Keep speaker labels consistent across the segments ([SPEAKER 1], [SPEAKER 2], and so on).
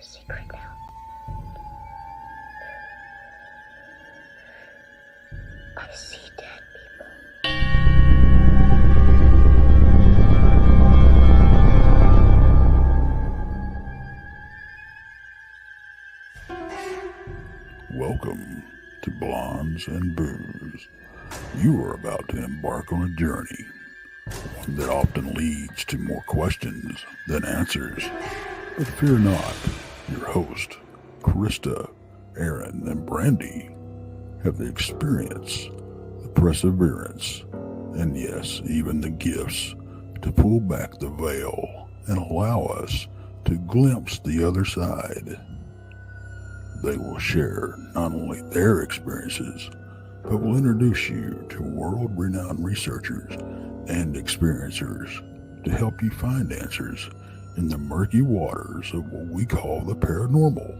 [SPEAKER 1] a secret now. I see dead people.
[SPEAKER 2] Welcome to Blondes and Booze. You are about to embark on a journey, one that often leads to more questions than answers. But fear not, your host, Krista, Aaron, and Brandy have the experience, the perseverance, and yes, even the gifts to pull back the veil and allow us to glimpse the other side. They will share not only their experiences, but will introduce you to world-renowned researchers and experiencers to help you find answers in the murky waters of what we call the paranormal.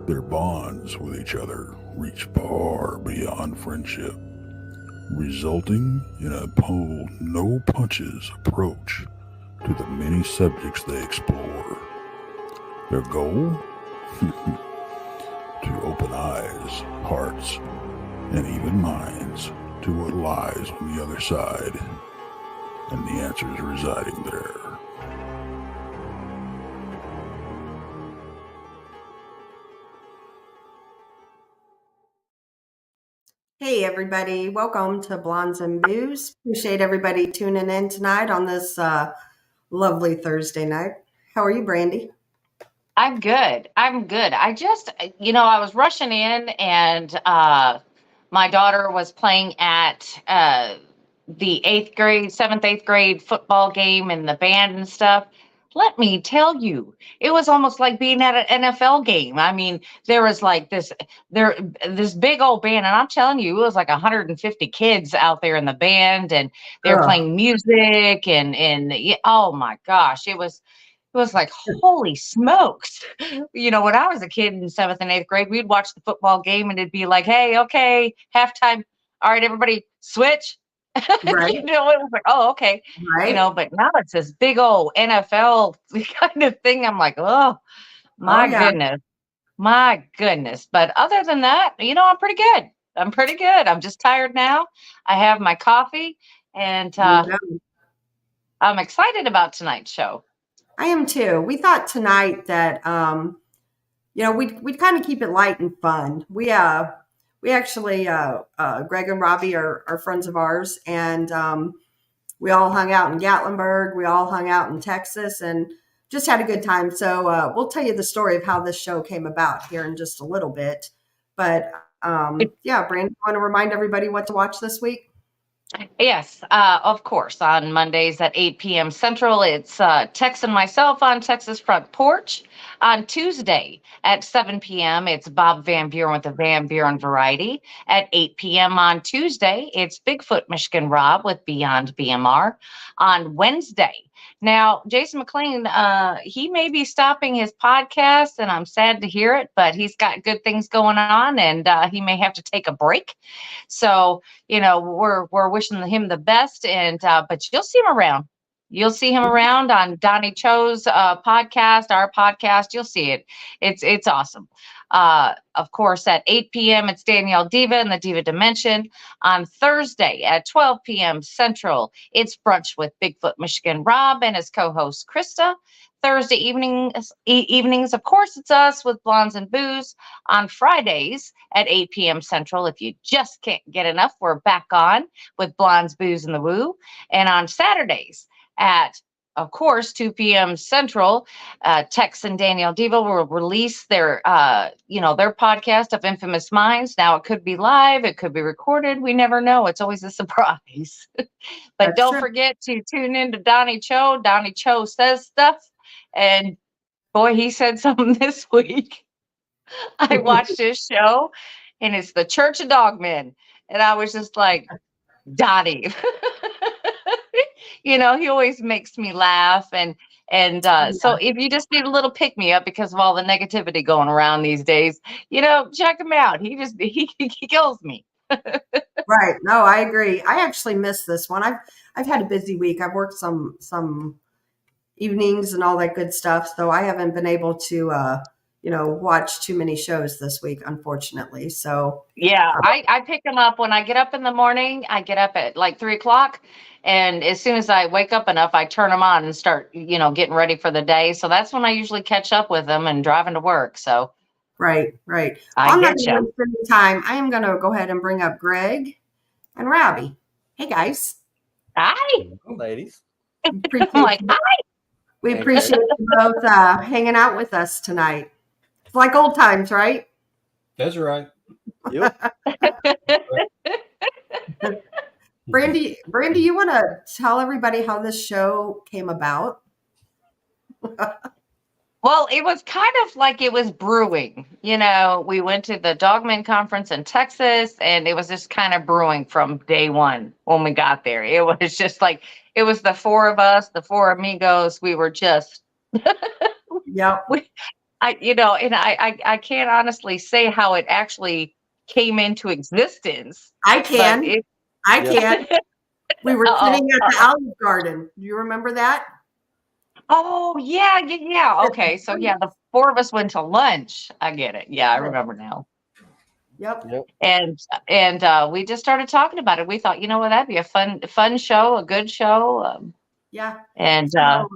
[SPEAKER 2] Their bonds with each other reach far beyond friendship, resulting in a pull no punches approach to the many subjects they explore. Their goal? To open eyes, hearts, and even minds to what lies on the other side, and the answers residing there.
[SPEAKER 3] Hey everybody, welcome to Blondes and Booze. Appreciate everybody tuning in tonight on this lovely Thursday night. How are you, Brandy?
[SPEAKER 1] I'm good. I just, I was rushing in and my daughter was playing at the 7th, 8th grade football game and the band and stuff. Let me tell you, it was almost like being at an NFL game. I mean, there was like this big old band, and I'm telling you, it was like 150 kids out there in the band, and they were playing music, and oh my gosh, it was like, holy smokes. When I was a kid in 7th and 8th grade, we'd watch the football game and it'd be like, hey, okay, halftime. All right, everybody switch.
[SPEAKER 3] Right.
[SPEAKER 1] It was like, oh, okay.
[SPEAKER 3] Right.
[SPEAKER 1] But now it's this big old NFL kind of thing. I'm like, oh, my goodness. My goodness. But other than that, I'm pretty good. I'm just tired now. I have my coffee and I'm excited about tonight's show.
[SPEAKER 3] I am too. We thought tonight that we'd kind of keep it light and fun. We actually Greg and Robby are friends of ours, and we all hung out in Gatlinburg. We all hung out in Texas, and just had a good time. So we'll tell you the story of how this show came about here in just a little bit. But Brandon, you want to remind everybody what to watch this week?
[SPEAKER 1] Yes, of course. On Mondays at 8 p.m. Central, it's Tex and myself on Texas Front Porch. On Tuesday at 7 p.m., it's Bob Van Buren with the Van Buren Variety. At 8 p.m. on Tuesday, it's Bigfoot Michigan Rob with Beyond BMR. On Wednesday, now, Jason McLean, he may be stopping his podcast, and I'm sad to hear it, but he's got good things going on, and he may have to take a break. So, we're wishing him the best, and but you'll see him around. You'll see him around on Donnie Cho's podcast, our podcast. You'll see it. It's awesome. Of course, at 8 p.m., it's Danielle Diva in the Diva Dimension. On Thursday at 12 p.m. Central, it's Brunch with Bigfoot Michigan Rob and his co-host Krista. Thursday evenings, of course, it's us with Blondes and Booze. On Fridays at 8 p.m. Central, if you just can't get enough, we're back on with Blondes, Booze, and the Woo. And on Saturdays at, of course, 2 p.m. Central, Tex and Danielle Diva will release their podcast of Infamous Minds. Now, it could be live, it could be recorded. We never know. It's always a surprise. But don't forget to tune in to Donnie Cho. Donnie Cho says stuff. And boy, he said something this week. I watched his show, and it's the Church of Dogmen. And I was just like, Donnie. He always makes me laugh. And so if you just need a little pick-me-up because of all the negativity going around these days, check him out. He kills me.
[SPEAKER 3] Right. No, I agree. I actually missed this one. I've had a busy week. I've worked some evenings and all that good stuff. So I haven't been able to, watch too many shows this week, unfortunately. So
[SPEAKER 1] Yeah, I pick them up when I get up in the morning. I get up at like 3 o'clock. And as soon as I wake up enough, I turn them on and start, getting ready for the day. So that's when I usually catch up with them and driving to work. So
[SPEAKER 3] right.
[SPEAKER 1] I
[SPEAKER 3] I'm not
[SPEAKER 1] get
[SPEAKER 3] going
[SPEAKER 1] you.
[SPEAKER 3] to spend any time. I am going to go ahead and bring up Greg and Robby. Hey guys,
[SPEAKER 1] Hi.
[SPEAKER 4] Ladies.
[SPEAKER 3] appreciate
[SPEAKER 1] I'm like,
[SPEAKER 3] you.
[SPEAKER 1] hi.
[SPEAKER 3] We appreciate you both hanging out with us tonight. It's like old times, right?
[SPEAKER 5] That's right.
[SPEAKER 4] Yep.
[SPEAKER 3] Brandy, you want to tell everybody how this show came about?
[SPEAKER 1] Well, it was kind of like it was brewing. We went to the Dogman conference in Texas, and it was just kind of brewing from day one when we got there. It was just like, it was the four of us, the Four Amigos. We were just,
[SPEAKER 3] Yep.
[SPEAKER 1] I can't honestly say how it actually came into existence.
[SPEAKER 3] I can.
[SPEAKER 1] But
[SPEAKER 3] I can. We were
[SPEAKER 1] Uh-oh.
[SPEAKER 3] sitting at the Olive Garden. Do you remember that?
[SPEAKER 1] Oh, yeah. Okay, so yeah, the four of us went to lunch. I get it. Yeah, I remember now.
[SPEAKER 3] Yep.
[SPEAKER 1] And we just started talking about it. We thought, that'd be a fun show, a good show.
[SPEAKER 3] Yeah.
[SPEAKER 1] And
[SPEAKER 3] So,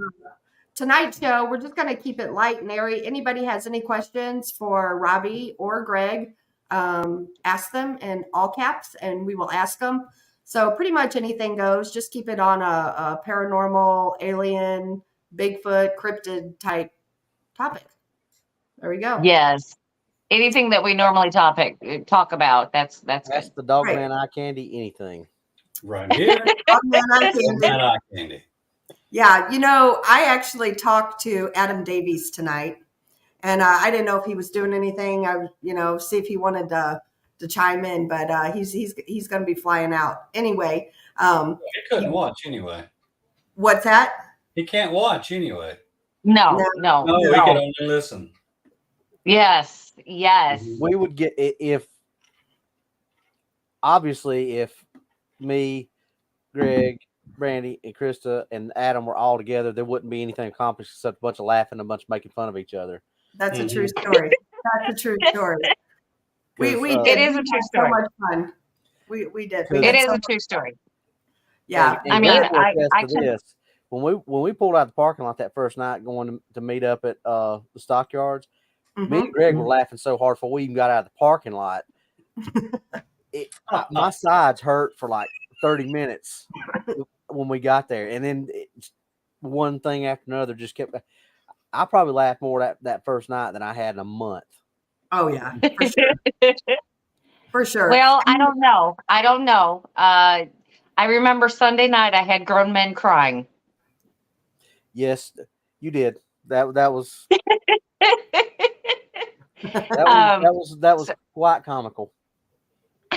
[SPEAKER 3] tonight's show, we're just going to keep it light and airy. Anybody has any questions for Robby or Greg, ask them in all caps and we will ask them. So pretty much anything goes. Just keep it on a paranormal, alien, Bigfoot, cryptid type topic. There we go.
[SPEAKER 1] yes, anything that we normally talk about, that's
[SPEAKER 4] That's
[SPEAKER 1] good.
[SPEAKER 4] the Dogman Eye Candy anything.
[SPEAKER 5] Right here.
[SPEAKER 3] Oh, man, I candy.
[SPEAKER 5] That eye candy.
[SPEAKER 3] Yeah, I actually talked to Adam Davies tonight, and I didn't know if he was doing anything. I, see if he wanted to chime in, but he's going to be flying out anyway.
[SPEAKER 5] He couldn't watch anyway.
[SPEAKER 3] What's that?
[SPEAKER 5] He can't watch anyway.
[SPEAKER 1] No.
[SPEAKER 5] No, he can only listen.
[SPEAKER 1] Yes.
[SPEAKER 4] We would get if me, Greg, Brandy, and Krista, and Adam were all together, there wouldn't be anything accomplished except a bunch of laughing and a bunch of making fun of each other.
[SPEAKER 3] That's a true story. That's a true story. We did.
[SPEAKER 1] It is a true
[SPEAKER 3] So
[SPEAKER 1] story.
[SPEAKER 3] much fun. We did.
[SPEAKER 1] It is a true story.
[SPEAKER 3] Yeah.
[SPEAKER 4] And
[SPEAKER 1] I mean,
[SPEAKER 4] Greg will attest
[SPEAKER 1] I
[SPEAKER 4] to
[SPEAKER 1] can-
[SPEAKER 4] this. When we pulled out the parking lot that first night going to meet up at the stockyards, me and Greg were laughing so hard before we even got out of the parking lot. My sides hurt for like 30 minutes when we got there, and then one thing after another just kept. I probably laughed more that first night than I had in a month.
[SPEAKER 3] Oh yeah, for sure. For sure.
[SPEAKER 1] Well, I don't know. I remember Sunday night I had grown men crying.
[SPEAKER 4] Yes, you did. That was that was quite comical.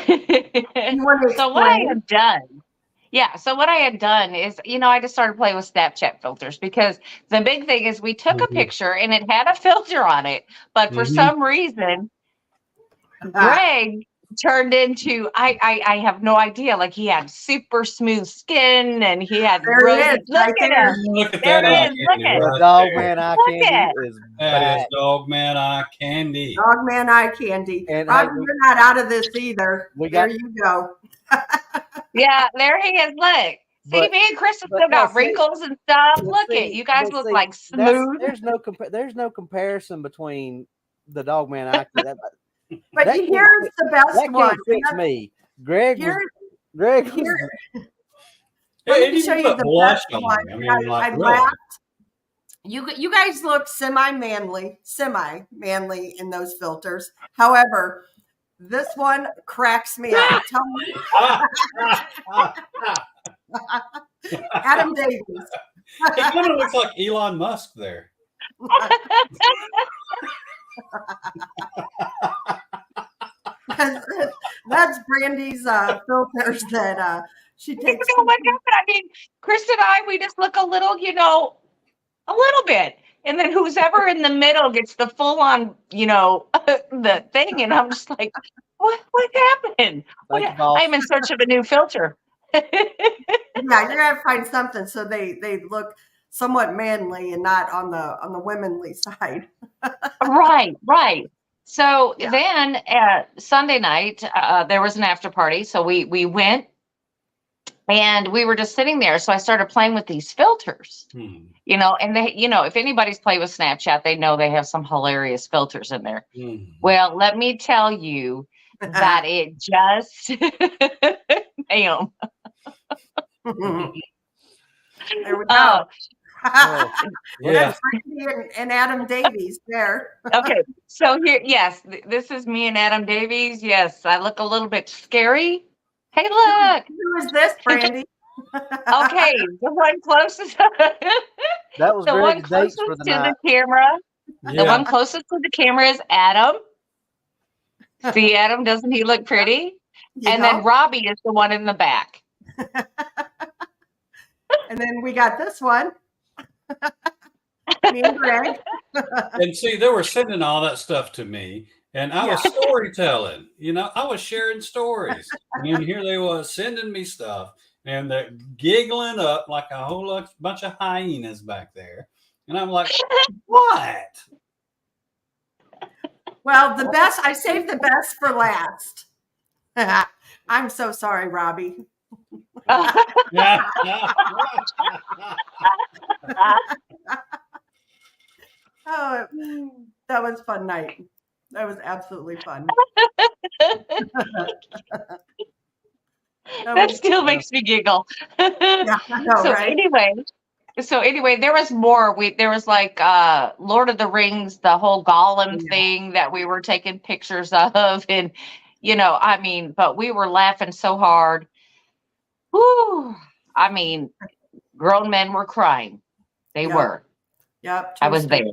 [SPEAKER 1] So what I had done is, I just started playing with Snapchat filters, because the big thing is we took a picture and it had a filter on it, but for some reason, Greg turned into, I have no idea, like he had super smooth skin and he had rosy. Look at him.
[SPEAKER 5] Look at
[SPEAKER 1] There
[SPEAKER 5] that eye
[SPEAKER 1] it is.
[SPEAKER 5] candy.
[SPEAKER 1] Look at
[SPEAKER 5] Right
[SPEAKER 4] Dogman Eye
[SPEAKER 1] Look
[SPEAKER 4] Candy
[SPEAKER 1] at
[SPEAKER 4] is
[SPEAKER 5] That
[SPEAKER 4] back.
[SPEAKER 5] is Dogman Eye Candy.
[SPEAKER 3] Dogman Eye Candy.
[SPEAKER 4] And
[SPEAKER 3] Robbie,
[SPEAKER 4] hey,
[SPEAKER 3] you're not out of this either. There
[SPEAKER 4] got-
[SPEAKER 3] you go.
[SPEAKER 1] Yeah, there he is. Look. See, me and Chris have still got wrinkles and stuff. Look at you guys look like smooth.
[SPEAKER 4] There's no comparison between the Dogman Eye Candy.
[SPEAKER 3] But
[SPEAKER 4] That
[SPEAKER 3] here's the best
[SPEAKER 4] That
[SPEAKER 3] one.
[SPEAKER 4] can't fix me. Greg was
[SPEAKER 3] Let
[SPEAKER 5] Hey,
[SPEAKER 3] me show you the
[SPEAKER 5] blush
[SPEAKER 3] best
[SPEAKER 5] on
[SPEAKER 3] one.
[SPEAKER 5] me. I mean,
[SPEAKER 3] I
[SPEAKER 5] really.
[SPEAKER 3] laughed. You guys look semi-manly in those filters. However, this one cracks me up. Tell me, Adam Davies.
[SPEAKER 5] It kind of looks like Elon Musk there.
[SPEAKER 3] That's Brandy's filters that she takes.
[SPEAKER 1] Oh my God. I mean, Chris and I, we just look a little, a little bit. And then who's ever in the middle gets the full on, the thing. And I'm just like, what happened? I'm in search of a new filter.
[SPEAKER 3] Yeah, you're gonna find something. So they look somewhat manly and not on the womanly side.
[SPEAKER 1] Right. So
[SPEAKER 3] Yeah.
[SPEAKER 1] then Sunday night, there was an after party. So we went and we were just sitting there. So I started playing with these filters, and they, if anybody's played with Snapchat, they know they have some hilarious filters in there. Well, let me tell you that it just, damn.
[SPEAKER 3] There we go.
[SPEAKER 4] Oh, yeah.
[SPEAKER 3] That's Brandy and Adam Davies there.
[SPEAKER 1] Okay, so here, yes, this is me and Adam Davies. Yes, I look a little bit scary. Hey, look.
[SPEAKER 3] Who is this, Brandy?
[SPEAKER 1] Okay, the one closest.
[SPEAKER 4] That was
[SPEAKER 1] The one
[SPEAKER 4] Greg's dates
[SPEAKER 1] closest
[SPEAKER 4] for
[SPEAKER 1] to
[SPEAKER 4] the night.
[SPEAKER 1] the camera. The
[SPEAKER 5] Yeah.
[SPEAKER 1] one closest to the camera is Adam. See, Adam, doesn't he look pretty? And then Robby is the one in the back.
[SPEAKER 3] And then we got this one. Me and Greg.
[SPEAKER 5] And see, they were sending all that stuff to me, and I was storytelling. I was sharing stories, and here they was sending me stuff, and they're giggling up like a whole bunch of hyenas back there, and I'm like, what?
[SPEAKER 3] Well, I saved the best for last. I'm so sorry, Robby. Oh, that was a fun night. That was absolutely fun.
[SPEAKER 1] That still makes me giggle.
[SPEAKER 3] Yeah, I know, right?
[SPEAKER 1] So anyway, there was more. There was like Lord of the Rings, the whole Gollum thing that we were taking pictures of, and but we were laughing so hard. Whew. I mean, grown men were crying. They were.
[SPEAKER 3] Yep.
[SPEAKER 1] I was there.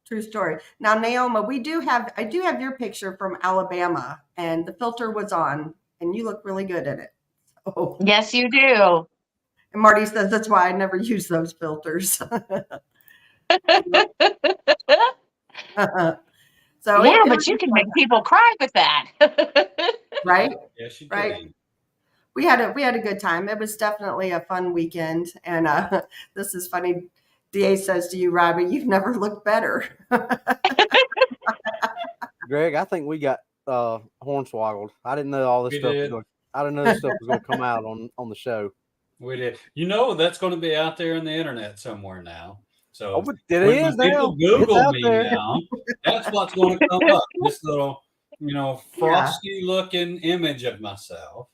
[SPEAKER 3] True story. Now, Naoma, I do have your picture from Alabama, and the filter was on, and you look really good in it. Oh.
[SPEAKER 1] Yes, you do.
[SPEAKER 3] And Marty says that's why I never use those filters. So
[SPEAKER 1] yeah, but you can make people cry with that.
[SPEAKER 3] Right?
[SPEAKER 5] Yes, you
[SPEAKER 3] right.
[SPEAKER 5] can.
[SPEAKER 3] We had a good time. It was definitely a fun weekend. And this is funny. DA says to you, Robby, you've never looked better.
[SPEAKER 4] Greg, I think we got hornswoggled. I didn't know all this stuff. I didn't know this stuff was going to come out on the show.
[SPEAKER 5] We did. That's going to be out there in the internet somewhere now. So
[SPEAKER 4] but it is now.
[SPEAKER 5] People Google me
[SPEAKER 4] there.
[SPEAKER 5] now. That's what's going to come up. This little, frosty looking image of myself.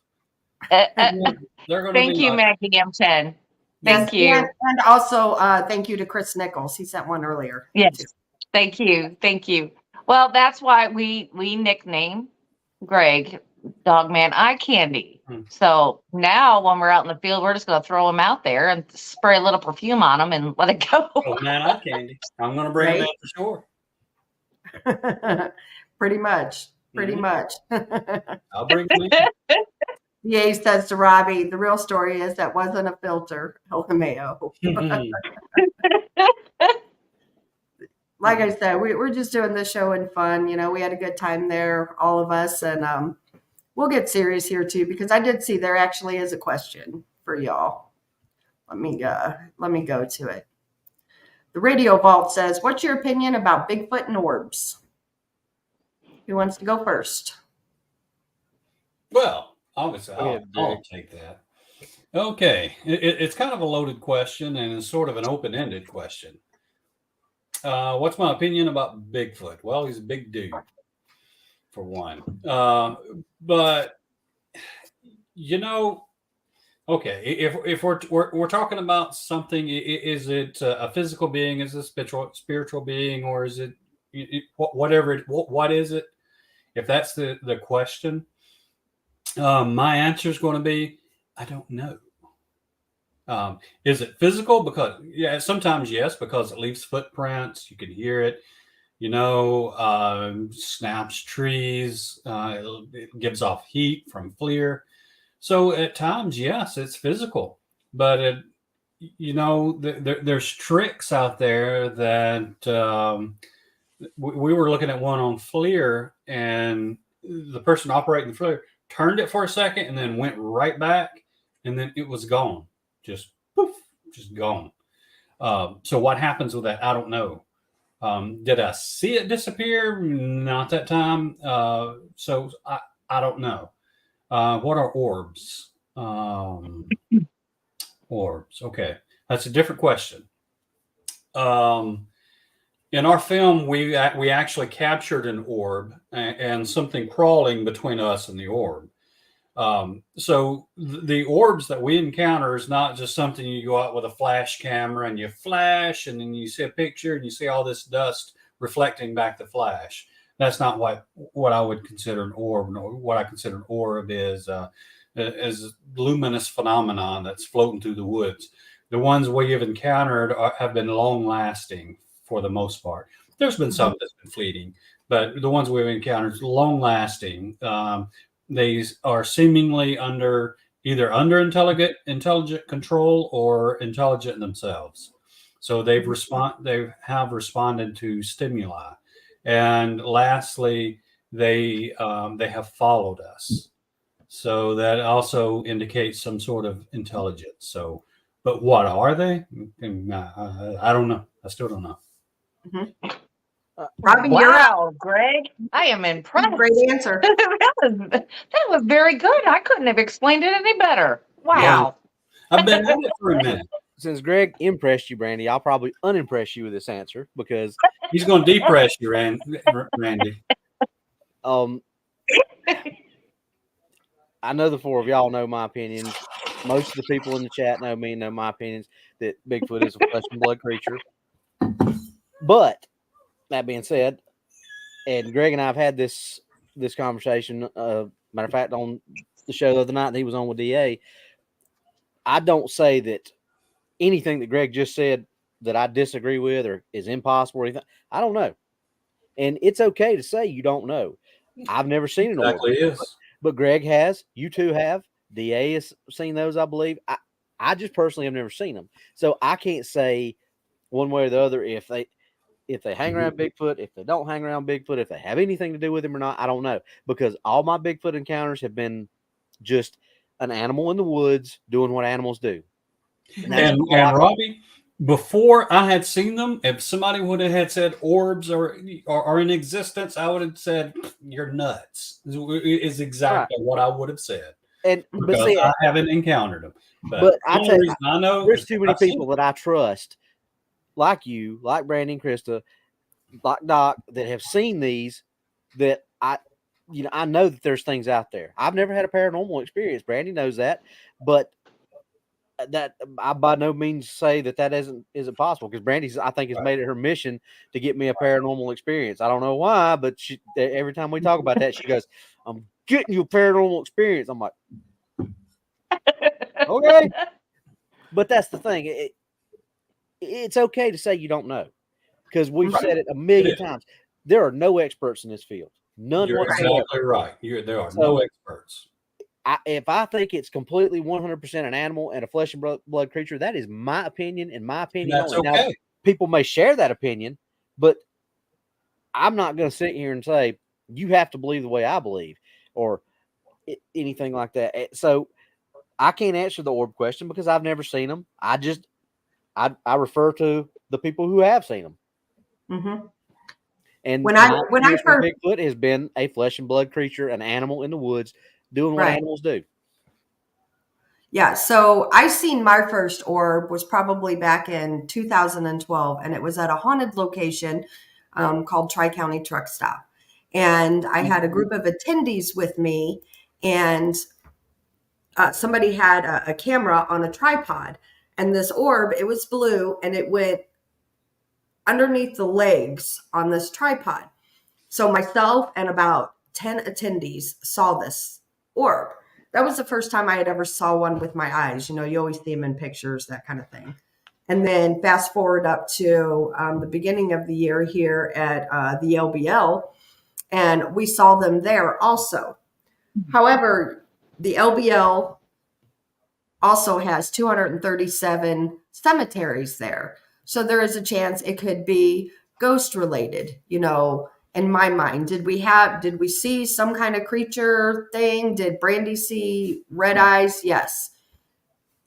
[SPEAKER 5] They're going
[SPEAKER 1] Thank you, Maggie M10. Thank you.
[SPEAKER 3] And also thank you to Chris Nichols. He sent one earlier.
[SPEAKER 1] Yes. Too. Thank you. Well, that's why we nickname Greg Dogman Eye Candy. So now when we're out in the field, we're just going to throw them out there and spray a little perfume on them and let it go.
[SPEAKER 5] Dogman Eye Candy. I'm going to bring them out for
[SPEAKER 3] sure. Pretty much.
[SPEAKER 5] I'll bring them in.
[SPEAKER 3] DA says to Robby, the real story is that wasn't a filter. LMAO. Like I said, we're just doing this show in fun. We had a good time there, all of us. And we'll get serious here too, because I did see there actually is a question for y'all. Let me go to it. The Radio Vault says, what's your opinion about Bigfoot and orbs? Who wants to go first?
[SPEAKER 5] Well, obviously, I'll take that. Okay. It's kind of a loaded question, and it's sort of an open-ended question. What's my opinion about Bigfoot? Well, he's a big dude, for one. But, okay, if we're talking about something, is it a physical being? Is it a spiritual being? Or is it whatever? What is it? If that's the question, my answer is going to be, I don't know. Is it physical? Because sometimes yes, because it leaves footprints. You can hear it. Snaps trees. It gives off heat from FLIR. So at times, yes, it's physical. But there's tricks out there that we were looking at one on FLIR, and the person operating the FLIR turned it for a second and then went right back, and then it was gone. Just poof, just gone. So what happens with that? I don't know. Did I see it disappear? Not that time. So I don't know. What are orbs? Orbs. Okay, that's a different question. In our film, we actually captured an orb and something crawling between us and the orb. So the orbs that we encounter is not just something you go out with a flash camera and you flash and then you see a picture and you see all this dust reflecting back the flash. That's not what I would consider an orb. What I consider an orb is luminous phenomenon that's floating through the woods. The ones we have encountered have been long lasting for the most part. There's been some that's been fleeting, but the ones we've encountered long lasting. These are seemingly under intelligent control or intelligent themselves. So they have responded to stimuli, and lastly, they have followed us. So that also indicates some sort of intelligence. So, but what are they? I don't know. I still don't know.
[SPEAKER 3] Mm-hmm. Robby, you're
[SPEAKER 1] wow, Greg, I am impressed.
[SPEAKER 3] Great answer.
[SPEAKER 1] that was very good. I couldn't have explained it any better. Wow.
[SPEAKER 5] Yeah. I've been at it for a minute.
[SPEAKER 4] Since Greg impressed you, Brandy, I'll probably unimpress you with this answer because
[SPEAKER 5] he's going to depress you, Randy.
[SPEAKER 4] I know the four of y'all know my opinions. Most of the people in the chat know my opinions that Bigfoot is a flesh and blood creature. But that being said, and Greg and I have had this conversation. Matter of fact, on the show the other night that he was on with DA, I don't say that anything that Greg just said that I disagree with or is impossible or anything. I don't know, and it's okay to say you don't know. I've never seen an orb, but Greg has. You two have. DA has seen those, I believe. I just personally have never seen them, so I can't say one way or the other if they hang around Bigfoot, if they don't hang around Bigfoot, if they have anything to do with him or not. I don't know, because all my Bigfoot encounters have been just an animal in the woods doing what animals do.
[SPEAKER 5] And Robby, before I had seen them, if somebody would have had said orbs are in existence, I would have said you're nuts. Is exactly what I would have said. And because I haven't encountered them. But I tell you, I know
[SPEAKER 4] there's too many people that I trust, like you, like Brandy and Krista, like Doc, that have seen these. That I know that there's things out there. I've never had a paranormal experience. Brandy knows that, but that I by no means say that isn't possible, because Brandy, I think, has made it her mission to get me a paranormal experience. I don't know why, but every time we talk about that, she goes, "I'm getting you a paranormal experience." I'm like, okay, but that's the thing. It's okay to say you don't know, because we've said it a million times. There are no experts in this field. None.
[SPEAKER 5] You're exactly right. There are no experts.
[SPEAKER 4] If I think it's completely 100% an animal and a flesh and blood creature, that is my opinion, and my opinion
[SPEAKER 5] only.
[SPEAKER 4] Okay. Now, people may share that opinion, but I'm not going to sit here and say you have to believe the way I believe or anything like that. So I can't answer the orb question because I've never seen them. I refer to the people who have seen them.
[SPEAKER 3] Mm-hmm.
[SPEAKER 4] And when I heard Bigfoot has been a flesh and blood creature, an animal in the woods doing what animals do.
[SPEAKER 3] Yeah. So I seen my first orb was probably back in 2012, and it was at a haunted location called Tri-County Truck Stop. And I had a group of attendees with me, and somebody had a camera on a tripod, and this orb, it was blue, and it went underneath the legs on this tripod. So myself and about 10 attendees saw this orb. That was the first time I had ever saw one with my eyes. You always see them in pictures, that kind of thing. And then fast forward up to the beginning of the year here at the LBL, and we saw them there also. However, the LBL also has 237 cemeteries there. So there is a chance it could be ghost related, in my mind. Did we see some kind of creature thing? Did Brandy see red eyes? Yes.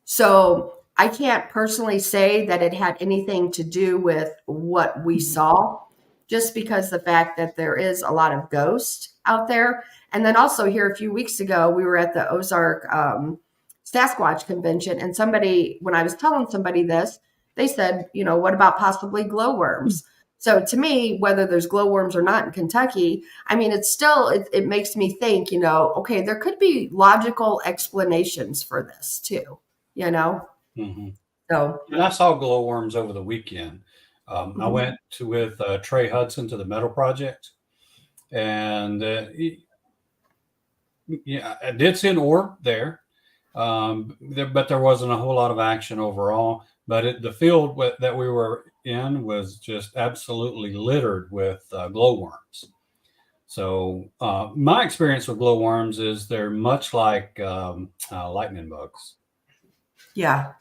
[SPEAKER 3] So I can't personally say that it had anything to do with what we saw, just because the fact that there is a lot of ghosts out there. And then also here a few weeks ago, we were at the Ozark Sasquatch convention, and somebody, when I was telling somebody this, they said, what about possibly glowworms? So to me, whether there's glowworms or not in Kentucky, I mean, it's still, it makes me think, okay, there could be logical explanations for this too,
[SPEAKER 5] Mm-hmm.
[SPEAKER 3] So.
[SPEAKER 5] And I saw glowworms over the weekend. I went with Trey Hudson to the Metal Project, and I did see an orb there, but there wasn't a whole lot of action overall. But the field that we were in was just absolutely littered with glowworms. So my experience with glowworms is they're much like lightning bugs.
[SPEAKER 3] Yeah.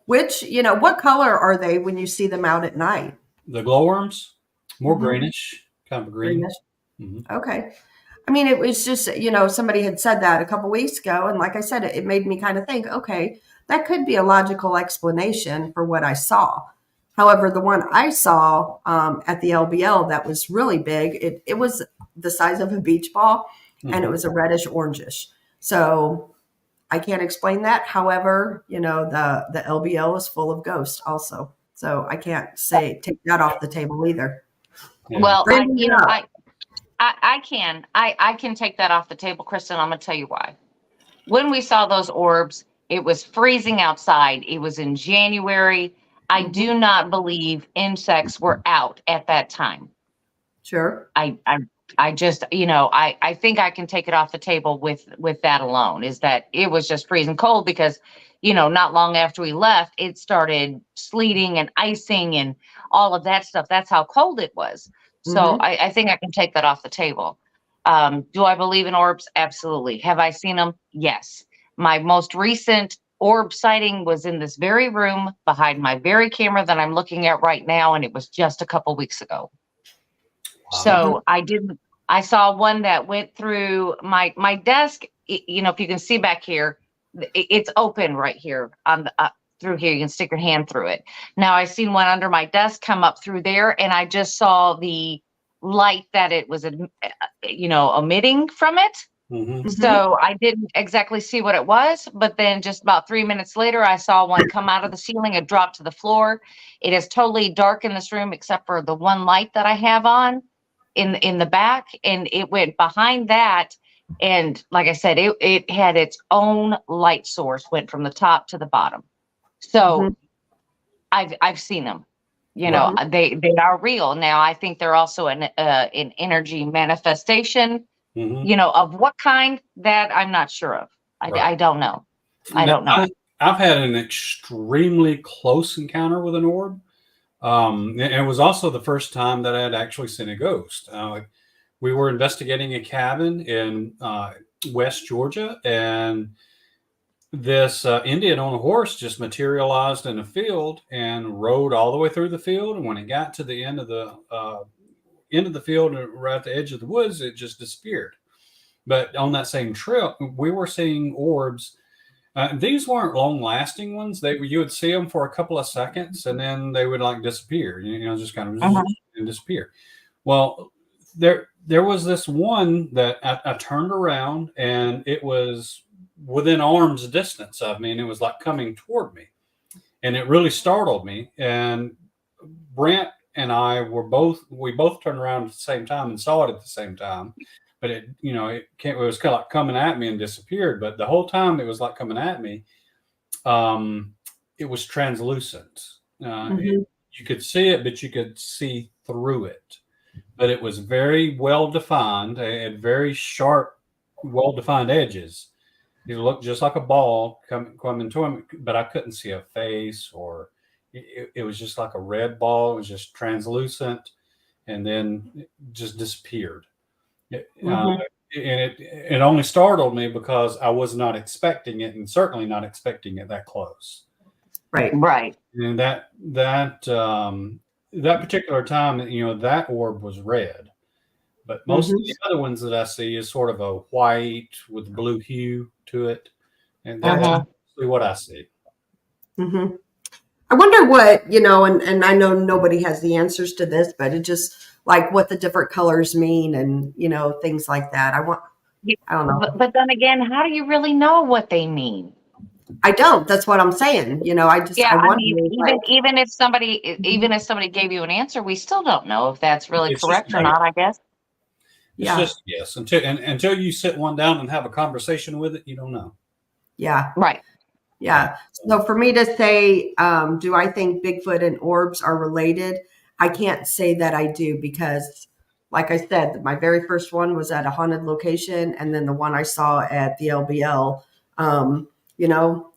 [SPEAKER 3] Which, what color are they when you see them out at night?
[SPEAKER 5] The glowworms, more greenish, kind of green.
[SPEAKER 3] Greenish.
[SPEAKER 5] Mm-hmm.
[SPEAKER 3] Okay. I mean, it was just, somebody had said that a couple weeks ago. And like I said, it made me kind of think, okay, that could be a logical explanation for what I saw. However, the one I saw at the LBL that was really big, it was the size of a beach ball, and it was a reddish orangish. So I can't explain that. However, the LBL is full of ghosts also. So I can't take that off the table either.
[SPEAKER 5] Yeah.
[SPEAKER 1] Well, I can take that off the table, Kristen. I'm going to tell you why. When we saw those orbs, it was freezing outside. It was in January. I do not believe insects were out at that time.
[SPEAKER 3] Sure.
[SPEAKER 1] I just, I think I can take it off the table with that alone, is that it was just freezing cold because, not long after we left, it started sleeting and icing and all of that stuff. That's how cold it was. So I think I can take that off the table. Do I believe in orbs? Absolutely. Have I seen them? Yes. My most recent orb sighting was in this very room behind my very camera that I'm looking at right now, and it was just a couple weeks ago. So I saw one that went through my desk. If you can see back here, it's open right here on the through here. You can stick your hand through it. Now I seen one under my desk come up through there, and I just saw the light that it was, emitting from it. So I didn't exactly see what it was, but then just about 3 minutes later, I saw one come out of the ceiling and drop to the floor. It is totally dark in this room except for the one light that I have on in the back, and it went behind that. And like I said, it had its own light source, went from the top to the bottom. So I've seen them. They are real. Now I think they're also an energy manifestation. Of what kind, that I'm not sure of. I don't know. I don't know.
[SPEAKER 5] I've had an extremely close encounter with an orb. It was also the first time that I had actually seen a ghost. We were investigating a cabin in West Georgia, and this Indian on a horse just materialized in a field and rode all the way through the field. And when it got to the end of the field and right at the edge of the woods, it just disappeared. But on that same trip, we were seeing orbs. These weren't long-lasting ones. You would see them for a couple of seconds, and then they would disappear. Just kind of and disappear. Well, there was this one that I turned around, and it was within arm's distance of me, and it was like coming toward me, and it really startled me. And Brent and I we both turned around at the same time and saw it at the same time. But it was kind of like coming at me and disappeared. But the whole time it was like coming at me, it was translucent. You could see it, but you could see through it. But it was very well defined. It had very sharp, well defined edges. It looked just like a ball coming to him, but I couldn't see a face, or it was just like a red ball. It was just translucent, and then it just disappeared. And it only startled me because I was not expecting it, and certainly not expecting it that close.
[SPEAKER 1] Right.
[SPEAKER 5] And that particular time, that orb was red, but most of the other ones that I see is sort of a white with blue hue to it, and that's what I see.
[SPEAKER 3] Mm-hmm. I wonder what, and I know nobody has the answers to this, but it just like what the different colors mean and, things like that. I don't know.
[SPEAKER 1] But then again, how do you really know what they mean?
[SPEAKER 3] I don't. That's what I'm saying. I
[SPEAKER 1] Yeah, I
[SPEAKER 3] wonder.
[SPEAKER 1] mean, even if somebody gave you an answer, we still don't know if that's really
[SPEAKER 5] It's just
[SPEAKER 1] correct or not, I guess.
[SPEAKER 5] It's
[SPEAKER 3] Yeah.
[SPEAKER 5] just yes. Until you sit one down and have a conversation with it, you don't know.
[SPEAKER 3] Yeah.
[SPEAKER 1] Right.
[SPEAKER 3] Yeah. So for me to say, do I think Bigfoot and orbs are related? I can't say that I do because, like I said, my very first one was at a haunted location, and then the one I saw at the LBL.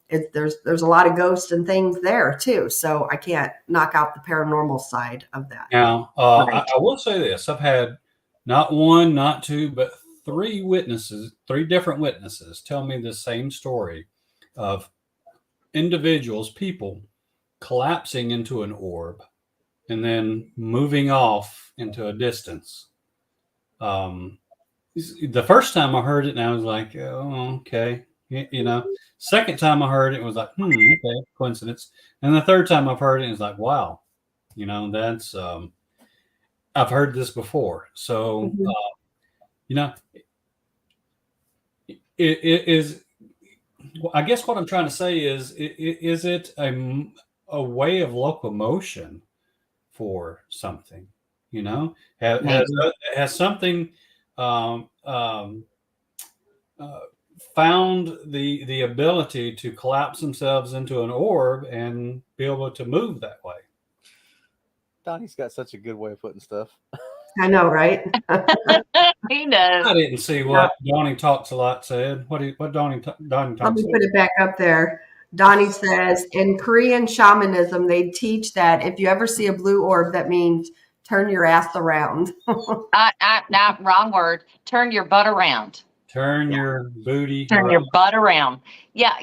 [SPEAKER 3] There's a lot of ghosts and things there too, so I can't knock out the paranormal side of that.
[SPEAKER 5] Now,
[SPEAKER 1] Right.
[SPEAKER 5] I will say this: I've had not one, not two, but three different witnesses, tell me the same story of individuals, people collapsing into an orb and then moving off into a distance. The first time I heard it, and I was like, "Oh, okay." Second time I heard it, was like, okay, coincidence. And the third time I've heard it, it's like, wow, that's I've heard this before. So, it is. I guess what I'm trying to say is it a way of locomotion for something? Has something um, um, found the ability to collapse themselves into an orb and be able to move that way?
[SPEAKER 4] Donnie's got such a good way of putting stuff.
[SPEAKER 3] I know, right?
[SPEAKER 1] He does.
[SPEAKER 5] I didn't see what Donnie Talks a Lot said. What Donnie Talks
[SPEAKER 3] Let me
[SPEAKER 5] About?
[SPEAKER 3] put it back up there. Donnie says, in Korean shamanism, they teach that if you ever see a blue orb, that means turn your ass around.
[SPEAKER 1] Not wrong word. Turn your butt around.
[SPEAKER 5] Turn your booty
[SPEAKER 1] Turn
[SPEAKER 5] around.
[SPEAKER 1] your butt around. Yeah.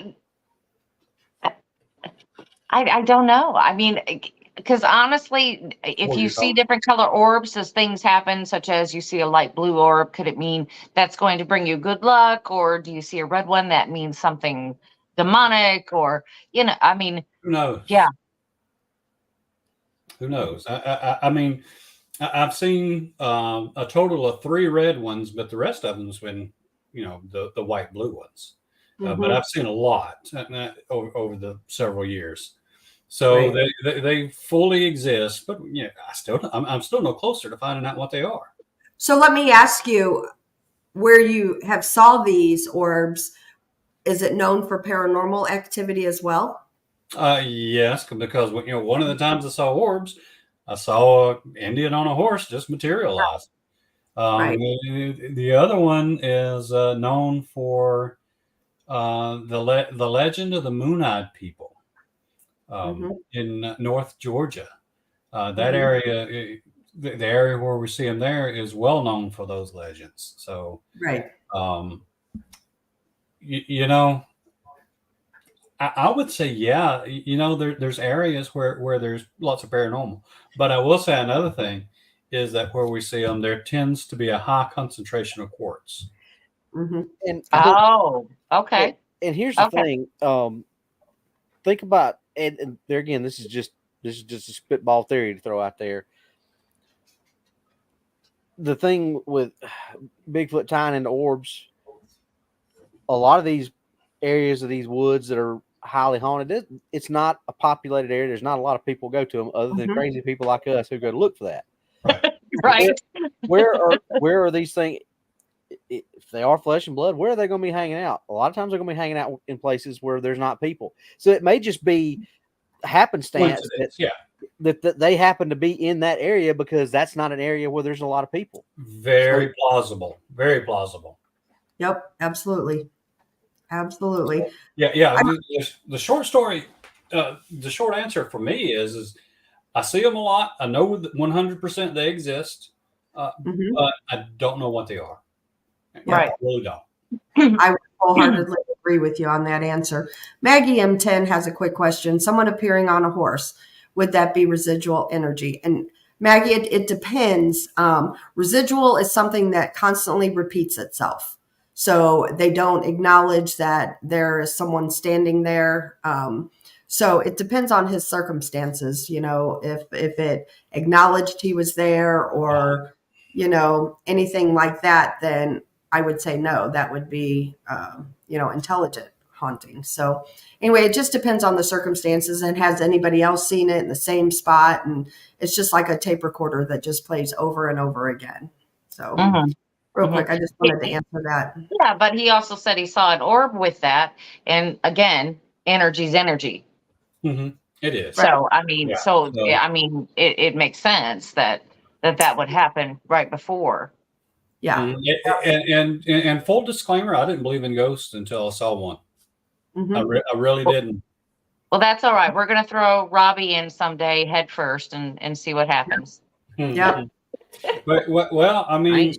[SPEAKER 1] I don't know. I mean, because honestly, if you see different color orbs as things happen, such as you see a light blue orb, could it mean that's going to bring you good luck? Or do you see a red one that means something demonic? Or, I mean,
[SPEAKER 5] Who knows?
[SPEAKER 1] Yeah.
[SPEAKER 5] Who knows? I mean, I've seen a total of 3 red ones, but the rest of them's been, the white blue ones. But I've seen a lot over the several years. So
[SPEAKER 3] Right.
[SPEAKER 5] they fully exist, but I'm still no closer to finding out what they are.
[SPEAKER 3] So let me ask you, where you have saw these orbs, is it known for paranormal activity as well?
[SPEAKER 5] Yes, because one of the times I saw orbs, I saw an Indian on a horse just materialize.
[SPEAKER 3] Right.
[SPEAKER 5] The other one is known for the legend of the Moon-Eyed People in North Georgia. That area, the area where we see them there, is well known for those legends. So,
[SPEAKER 3] Right.
[SPEAKER 5] I would say, yeah, there's areas where there's lots of paranormal. But I will say another thing is that where we see them, there tends to be a high concentration of quartz.
[SPEAKER 4] And
[SPEAKER 1] okay.
[SPEAKER 4] And here's the thing. Think about, and there again, this is just a spitball theory to throw out there. The thing with Bigfoot tying into orbs, a lot of these areas of these woods that are highly haunted, it's not a populated area. There's not a lot of people go to them other than crazy people like us who go to look for that.
[SPEAKER 1] Right.
[SPEAKER 4] Where are these things? If they are flesh and blood, where are they going to be hanging out? A lot of times they're going to be hanging out in places where there's not people. So it may just be happenstance that they happen to be in that area because that's not an area where there's a lot of people.
[SPEAKER 5] Very plausible. Very plausible.
[SPEAKER 3] Yep, absolutely. Absolutely.
[SPEAKER 5] Yeah. The short story, the short answer for me is I see them a lot. I know that 100% they exist, but I don't know what they are.
[SPEAKER 1] Right.
[SPEAKER 5] I really don't.
[SPEAKER 3] I would wholeheartedly agree with you on that answer. Maggie M10 has a quick question. Someone appearing on a horse, would that be residual energy? And Maggie, it depends. Residual is something that constantly repeats itself. So they don't acknowledge that there is someone standing there. So it depends on his circumstances, if it acknowledged he was there or, anything like that, then I would say no, that would be, intelligent haunting. So anyway, it just depends on the circumstances, and has anybody else seen it in the same spot? And it's just like a tape recorder that just plays over and over again. So real quick, I just wanted to answer that.
[SPEAKER 1] Yeah, but he also said he saw an orb with that. And again, energy's energy.
[SPEAKER 5] It is.
[SPEAKER 1] So, I mean, it makes sense that would happen right before.
[SPEAKER 3] Yeah.
[SPEAKER 5] And full disclaimer, I didn't believe in ghosts until I saw one. I really didn't.
[SPEAKER 1] Well, that's all right. We're going to throw Robby in someday head first and see what happens.
[SPEAKER 3] Yeah.
[SPEAKER 5] But well, I mean,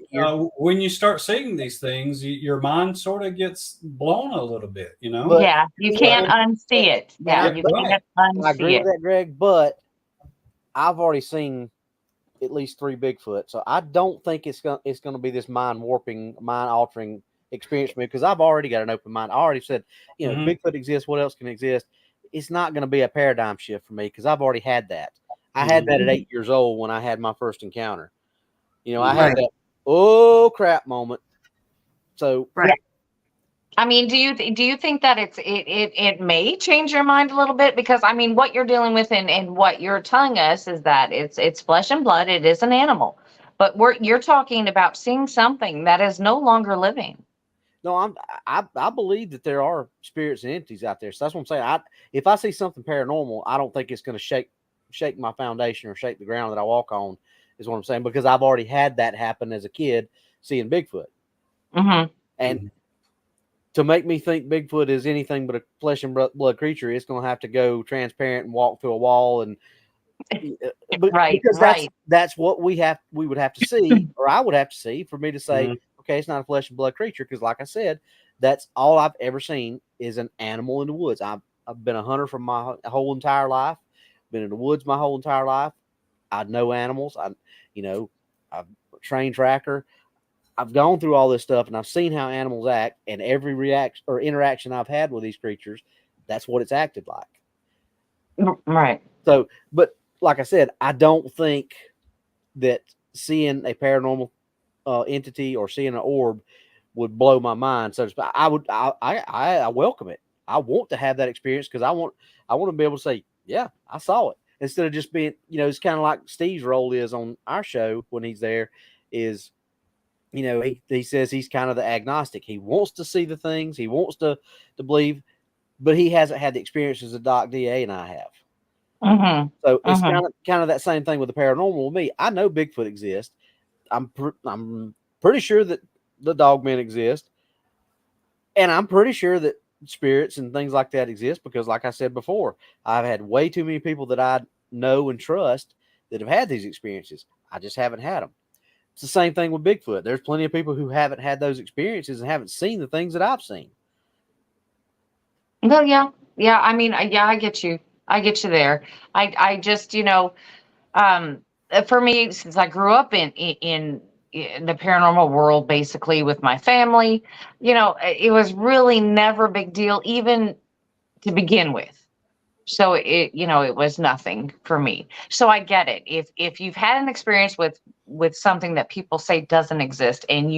[SPEAKER 5] when you start seeing these things, your mind sort of gets blown a little bit,
[SPEAKER 4] But,
[SPEAKER 1] yeah, you can't unsee it. Yeah, you can't unsee
[SPEAKER 4] I agree
[SPEAKER 1] it.
[SPEAKER 4] with that, Greg. But I've already seen at least 3 Bigfoot, so I don't think it's gonna be this mind warping, mind altering experience for me, because I've already got an open mind. I already said, Bigfoot exists. What else can exist? It's not going to be a paradigm shift for me because I've already had that. I had that at 8 years old when I had my first encounter. I had that oh crap moment. So
[SPEAKER 1] I mean, do you think that it may change your mind a little bit? Because I mean, what you're dealing with and what you're telling us is that it's flesh and blood. It is an animal, but you're talking about seeing something that is no longer living.
[SPEAKER 4] No, I believe that there are spirits and entities out there. So that's what I'm saying. If I see something paranormal, I don't think it's going to shake my foundation or shake the ground that I walk on. Is what I'm saying, because I've already had that happen as a kid, seeing Bigfoot. And to make me think Bigfoot is anything but a flesh and blood creature, it's going to have to go transparent and walk through a wall, and because that's what we would have to see, or I would have to see for me to say, okay, it's not a flesh and blood creature. Because, like I said, that's all I've ever seen is an animal in the woods. I've been a hunter for my whole entire life. Been in the woods my whole entire life. I know animals. I'm a trained tracker. I've gone through all this stuff, and I've seen how animals act, and every reaction or interaction I've had with these creatures, that's what it's acted like.
[SPEAKER 1] Right.
[SPEAKER 4] So, but like I said, I don't think that seeing a paranormal entity or seeing an orb would blow my mind. So I welcome it. I want to have that experience because I want to be able to say, yeah, I saw it, instead of just being, it's kind of like Steve's role is on our show when he's there is, he says he's kind of the agnostic. He wants to see the things, he wants to believe, but he hasn't had the experiences that Doc DA and I have. So it's kind of that same thing with the paranormal with me. I know Bigfoot exists. I'm pretty sure that the dogmen exist, and I'm pretty sure that spirits and things like that exist because, like I said before, I've had way too many people that I know and trust that have had these experiences. I just haven't had them. It's the same thing with Bigfoot. There's plenty of people who haven't had those experiences and haven't seen the things that I've seen.
[SPEAKER 1] Well, yeah. I mean, I get you. I get you there. I just, for me, since I grew up in the paranormal world, basically with my family, it was really never a big deal, even to begin with. So it was nothing for me. So I get it. If you've had an experience with something that people say doesn't exist, and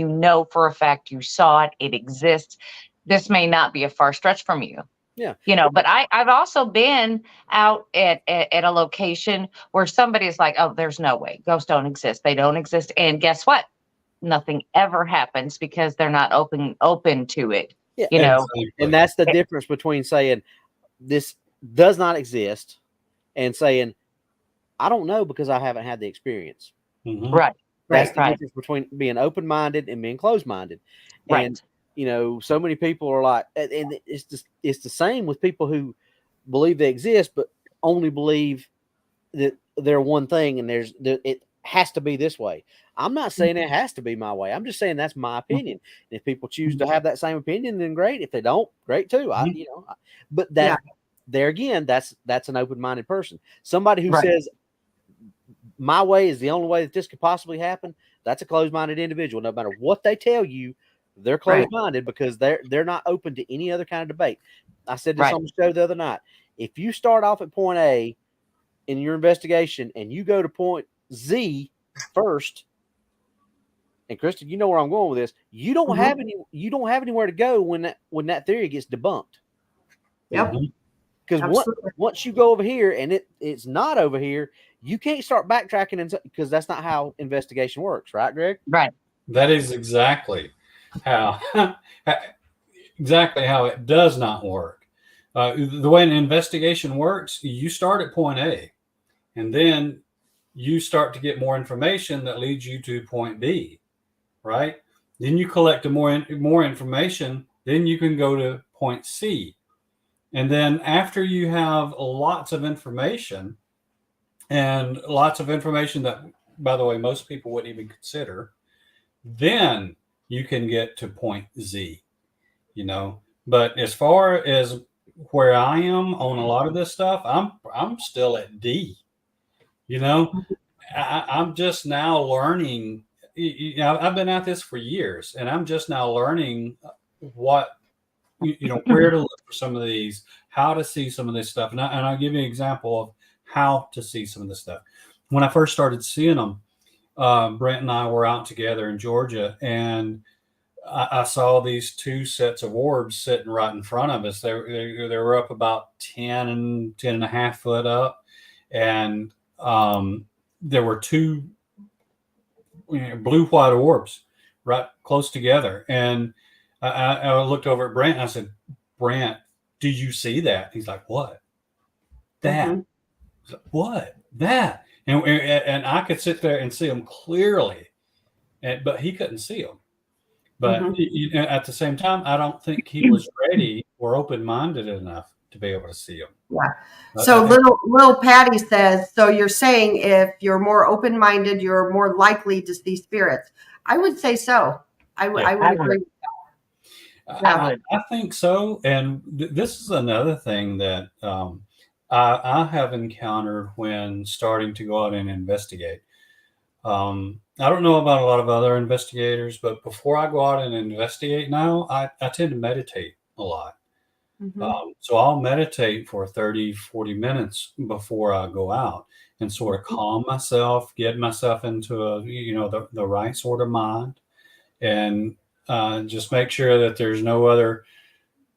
[SPEAKER 1] for a fact you saw it, it exists, this may not be a far stretch from you.
[SPEAKER 4] Yeah.
[SPEAKER 1] But I've also been out at a location where somebody's like, oh, there's no way. Ghosts don't exist. They don't exist. And guess what? Nothing ever happens because they're not open to it.
[SPEAKER 4] Yeah.
[SPEAKER 5] Exactly.
[SPEAKER 4] And that's the difference between saying this does not exist and saying, I don't know because I haven't had the experience.
[SPEAKER 1] Right.
[SPEAKER 4] That's the difference between being open-minded and being closed-minded.
[SPEAKER 1] Right.
[SPEAKER 4] And so many people are like, and it's the same with people who believe they exist, but only believe that they're one thing and it has to be this way. I'm not saying it has to be my way. I'm just saying that's my opinion. And if people choose to have that same opinion, then great. If they don't, great too. But there again, that's an open-minded person. Somebody who says my way is the only way that this could possibly happen, that's a closed-minded individual. No matter what they tell you, they're closed-minded because they're not open to any other kind of debate. I said this on the show the other night. If you start off at point A in your investigation and you go to point Z first, and Kristen, you know where I'm going with this. You don't have anywhere to go when that theory gets debunked.
[SPEAKER 3] Yep.
[SPEAKER 4] Because once you go over here and it's not over here, you can't start backtracking because that's not how investigation works, right, Greg?
[SPEAKER 1] Right.
[SPEAKER 5] That is exactly how it does not work. The way an investigation works, you start at point A, and then you start to get more information that leads you to point B, right? Then you collect more information, then you can go to point C. And then after you have lots of information, and lots of information that, by the way, most people wouldn't even consider, then you can get to point Z, But as far as where I am on a lot of this stuff, I'm still at D. I'm just now learning. I've been at this for years, and I'm just now learning what, where to look for some of these, how to see some of this stuff. And I'll give you an example of how to see some of this stuff. When I first started seeing them, Brent and I were out together in Georgia, and I saw these two sets of orbs sitting right in front of us. They were up about 10 and a half foot up. And there were two blue-white orbs right close together. And I looked over at Brent and I said, Brent, do you see that? He's like, what? That.
[SPEAKER 3] Mm-hmm.
[SPEAKER 5] I was like, what? That. And I could sit there and see them clearly, but he couldn't see them. But at the same time, I don't think he was ready or open-minded enough to be able to see them.
[SPEAKER 3] Yeah. So little Patty says, so you're saying if you're more open-minded, you're more likely to see spirits. I would say so. I would agree with that.
[SPEAKER 5] I think so. And this is another thing that I have encountered when starting to go out and investigate. I don't know about a lot of other investigators, but before I go out and investigate now, I tend to meditate a lot. Mm-hmm. So I'll meditate for 30, 40 minutes before I go out and sort of calm myself, get myself into the right sort of mind, and just make sure that there's no other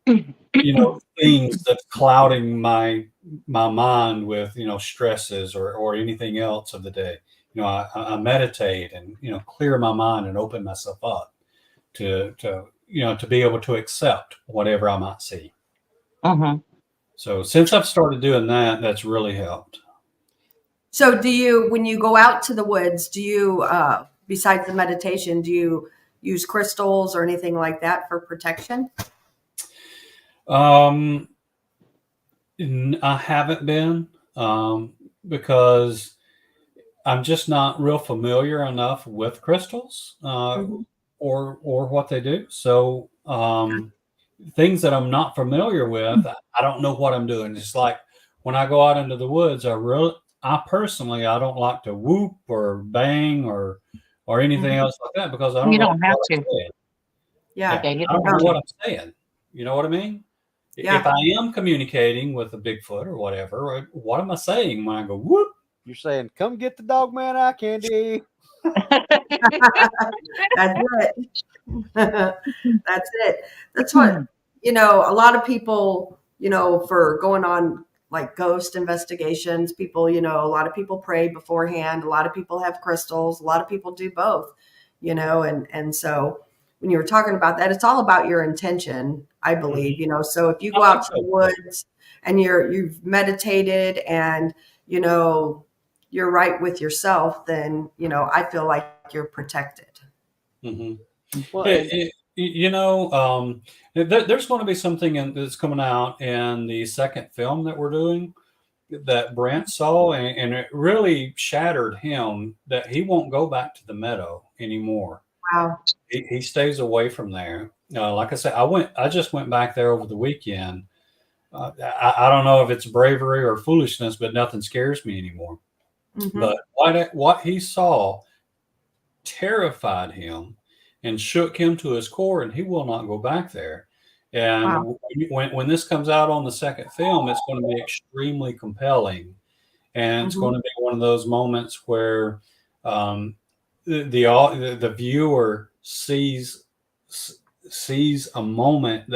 [SPEAKER 5] things that's clouding my mind with stresses or anything else of the day. I meditate and clear my mind and open myself up to be able to accept whatever I might see.
[SPEAKER 1] Mm-hmm.
[SPEAKER 5] So since I've started doing that, that's really helped.
[SPEAKER 3] So do you, when you go out to the woods, do you, besides the meditation, do you use crystals or anything like that for protection?
[SPEAKER 5] I haven't been because I'm just not real familiar enough with crystals or what they do. So things that I'm not familiar with, I don't know what I'm doing. It's like when I go out into the woods, I personally don't like to whoop or bang or anything else like that because I don't
[SPEAKER 1] you
[SPEAKER 5] know
[SPEAKER 1] don't have to.
[SPEAKER 3] Yeah.
[SPEAKER 5] I don't know what I'm saying. You know what I mean?
[SPEAKER 3] Yeah.
[SPEAKER 5] If I am communicating with a Bigfoot or whatever, what am I saying when I go whoop?
[SPEAKER 4] You're saying, come get the dog man eye candy.
[SPEAKER 3] That's it. That's it. That's what, a lot of people, for going on like ghost investigations, people, a lot of people pray beforehand. A lot of people have crystals. A lot of people do both, and so when you were talking about that, it's all about your intention, I believe, so if you go out to the woods and you've meditated and, you're right with yourself, then, I feel like you're protected.
[SPEAKER 5] Mm-hmm. Well, there's going to be something that's coming out in the second film that we're doing that Brent saw, and it really shattered him that he won't go back to the meadow anymore.
[SPEAKER 3] Wow.
[SPEAKER 5] He stays away from there. Like I said, I just went back there over the weekend. I don't know if it's bravery or foolishness, but nothing scares me anymore. Mm-hmm. But what he saw terrified him and shook him to his core, and he will not go back there. And
[SPEAKER 3] Wow.
[SPEAKER 5] when this comes out on the second film, it's going to be extremely compelling, and it's going to be one of those moments where the viewer sees a moment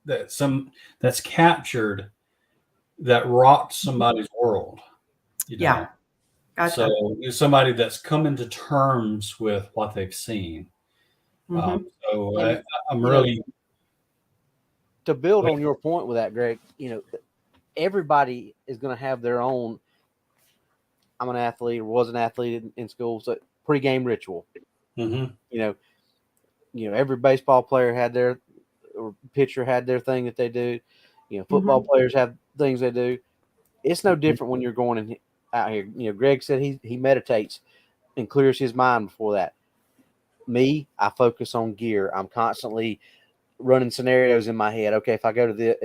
[SPEAKER 5] that's captured that rocked somebody's world.
[SPEAKER 3] Yeah. Gotcha.
[SPEAKER 5] So it's somebody that's coming to terms with what they've seen. I'm really
[SPEAKER 4] to build on your point with that, Greg. Everybody is going to have their own. I'm an athlete or was an athlete in school, so pregame ritual. Every baseball player had their or pitcher had their thing that they do. Football players have things they do. It's no different when you're going out here. Greg said he meditates and clears his mind before that. Me, I focus on gear. I'm constantly running scenarios in my head. Okay, if I go to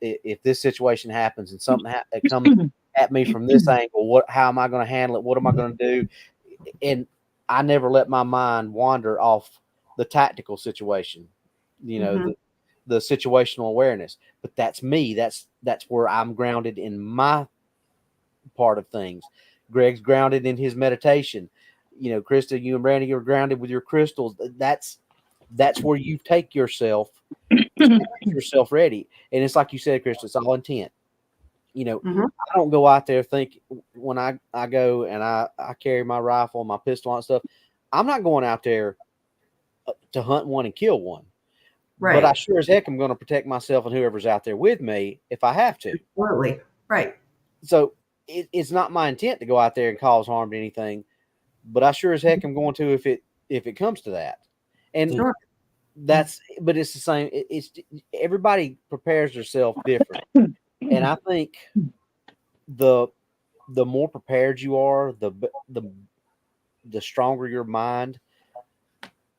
[SPEAKER 4] if this situation happens and something comes at me from this angle, how am I going to handle it? What am I going to do? And I never let my mind wander off the tactical situation. The situational awareness. But that's me. That's where I'm grounded in my part of things. Greg's grounded in his meditation. Krista, you and Brandy are grounded with your crystals. That's where you take yourself ready. And it's like you said, Krista, it's all intent. I don't go out there when I go and I carry my rifle, my pistol and stuff. I'm not going out there to hunt one and kill one. Right. But I sure as heck am going to protect myself and whoever's out there with me if I have to.
[SPEAKER 3] Absolutely. Right.
[SPEAKER 4] So it's not my intent to go out there and cause harm to anything, but I sure as heck am going to if it comes to that. And but it's the same. It's everybody prepares themselves different. And I think the more prepared you are, the stronger your mind.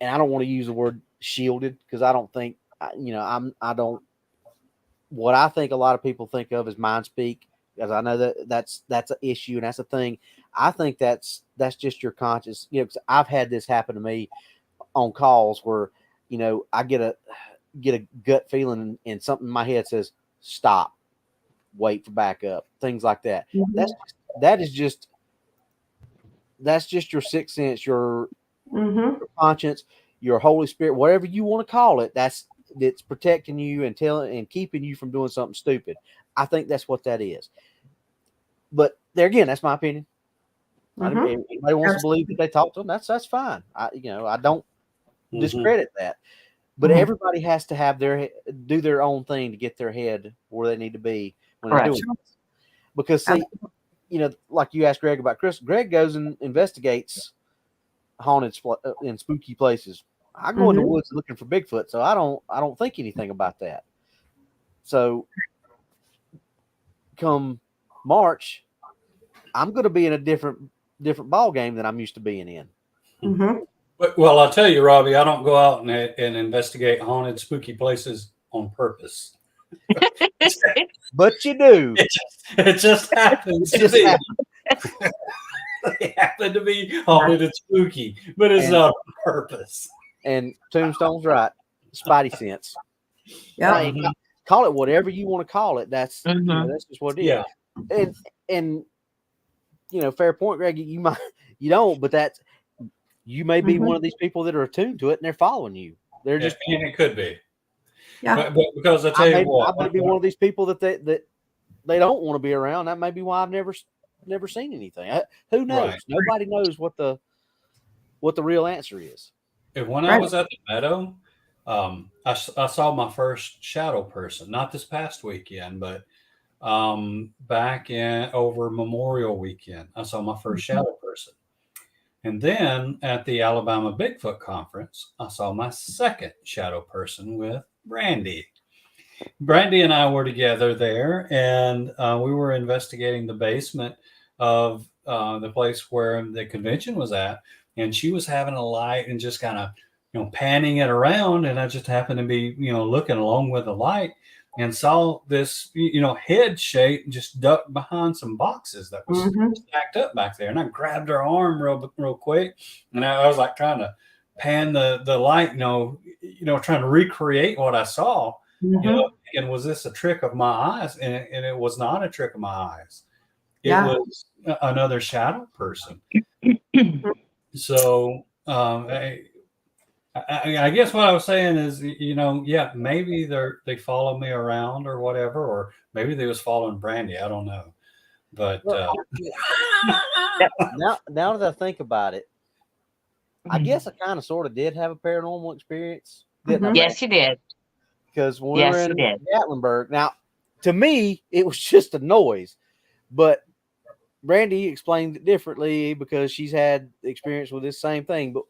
[SPEAKER 4] And I don't want to use the word shielded because I don't think what I think a lot of people think of as mind speak, because I know that's an issue and that's a thing. I think that's just your conscious, because I've had this happen to me on calls where, I get a gut feeling and something in my head says, stop, wait for backup, things like that. That's just your sixth sense, your conscience, your Holy Spirit, whatever you want to call it. That's protecting you and keeping you from doing something stupid. I think that's what that is. But there again, that's my opinion. Anybody wants to believe that they talk to them, that's fine. I don't discredit that. But everybody has to do their own thing to get their head where they need to be when they're doing this. Because see, like you asked Greg about Chris, Greg goes and investigates haunted and spooky places. I go in the woods looking for Bigfoot, so I don't think anything about that. So come March, I'm going to be in a different ball game than I'm used to being in.
[SPEAKER 5] Well, I'll tell you, Robby, I don't go out and investigate haunted, spooky places on purpose.
[SPEAKER 4] But you do.
[SPEAKER 5] It just happens. They happen to be haunted and spooky, but it's not on purpose.
[SPEAKER 4] And Tombstone's right. Spidey sense.
[SPEAKER 3] Yeah.
[SPEAKER 4] Call it whatever you want to call it. That's that's just what it is. Yeah. And fair point, Greg. You don't, but you may be one of these people that are attuned to it and they're following you. They're just
[SPEAKER 5] and it could be.
[SPEAKER 3] Yeah.
[SPEAKER 5] But because I tell you what,
[SPEAKER 4] I may be one of these people that they don't want to be around. That may be why I've never seen anything. Who knows? Right. Nobody knows what the real answer is.
[SPEAKER 5] When I was at the Meadow, I saw my first shadow person, not this past weekend, but back over Memorial Weekend, I saw my first shadow person. And then at the Alabama Bigfoot Conference, I saw my second shadow person with Brandy. Brandy and I were together there, and we were investigating the basement of the place where the convention was at. And she was having a light and just kind of, panning it around. And I just happened to be, looking along with the light and saw this, head shape just ducked behind some boxes that was stacked up back there. And I grabbed her arm real quick. And I was like trying to pan the light, trying to recreate what I saw. And was this a trick of my eyes? And it was not a trick of my eyes. It was another shadow person. So I guess what I was saying is, maybe they follow me around or whatever, or maybe they was following Brandy. I don't know. But
[SPEAKER 4] now that I think about it, I guess I kind of sort of did have a paranormal experience. Didn't I?
[SPEAKER 1] Yes, you did.
[SPEAKER 4] Because when we were in Gatlinburg, now to me it was just a noise, but Brandy explained it differently because she's had experience with this same thing. But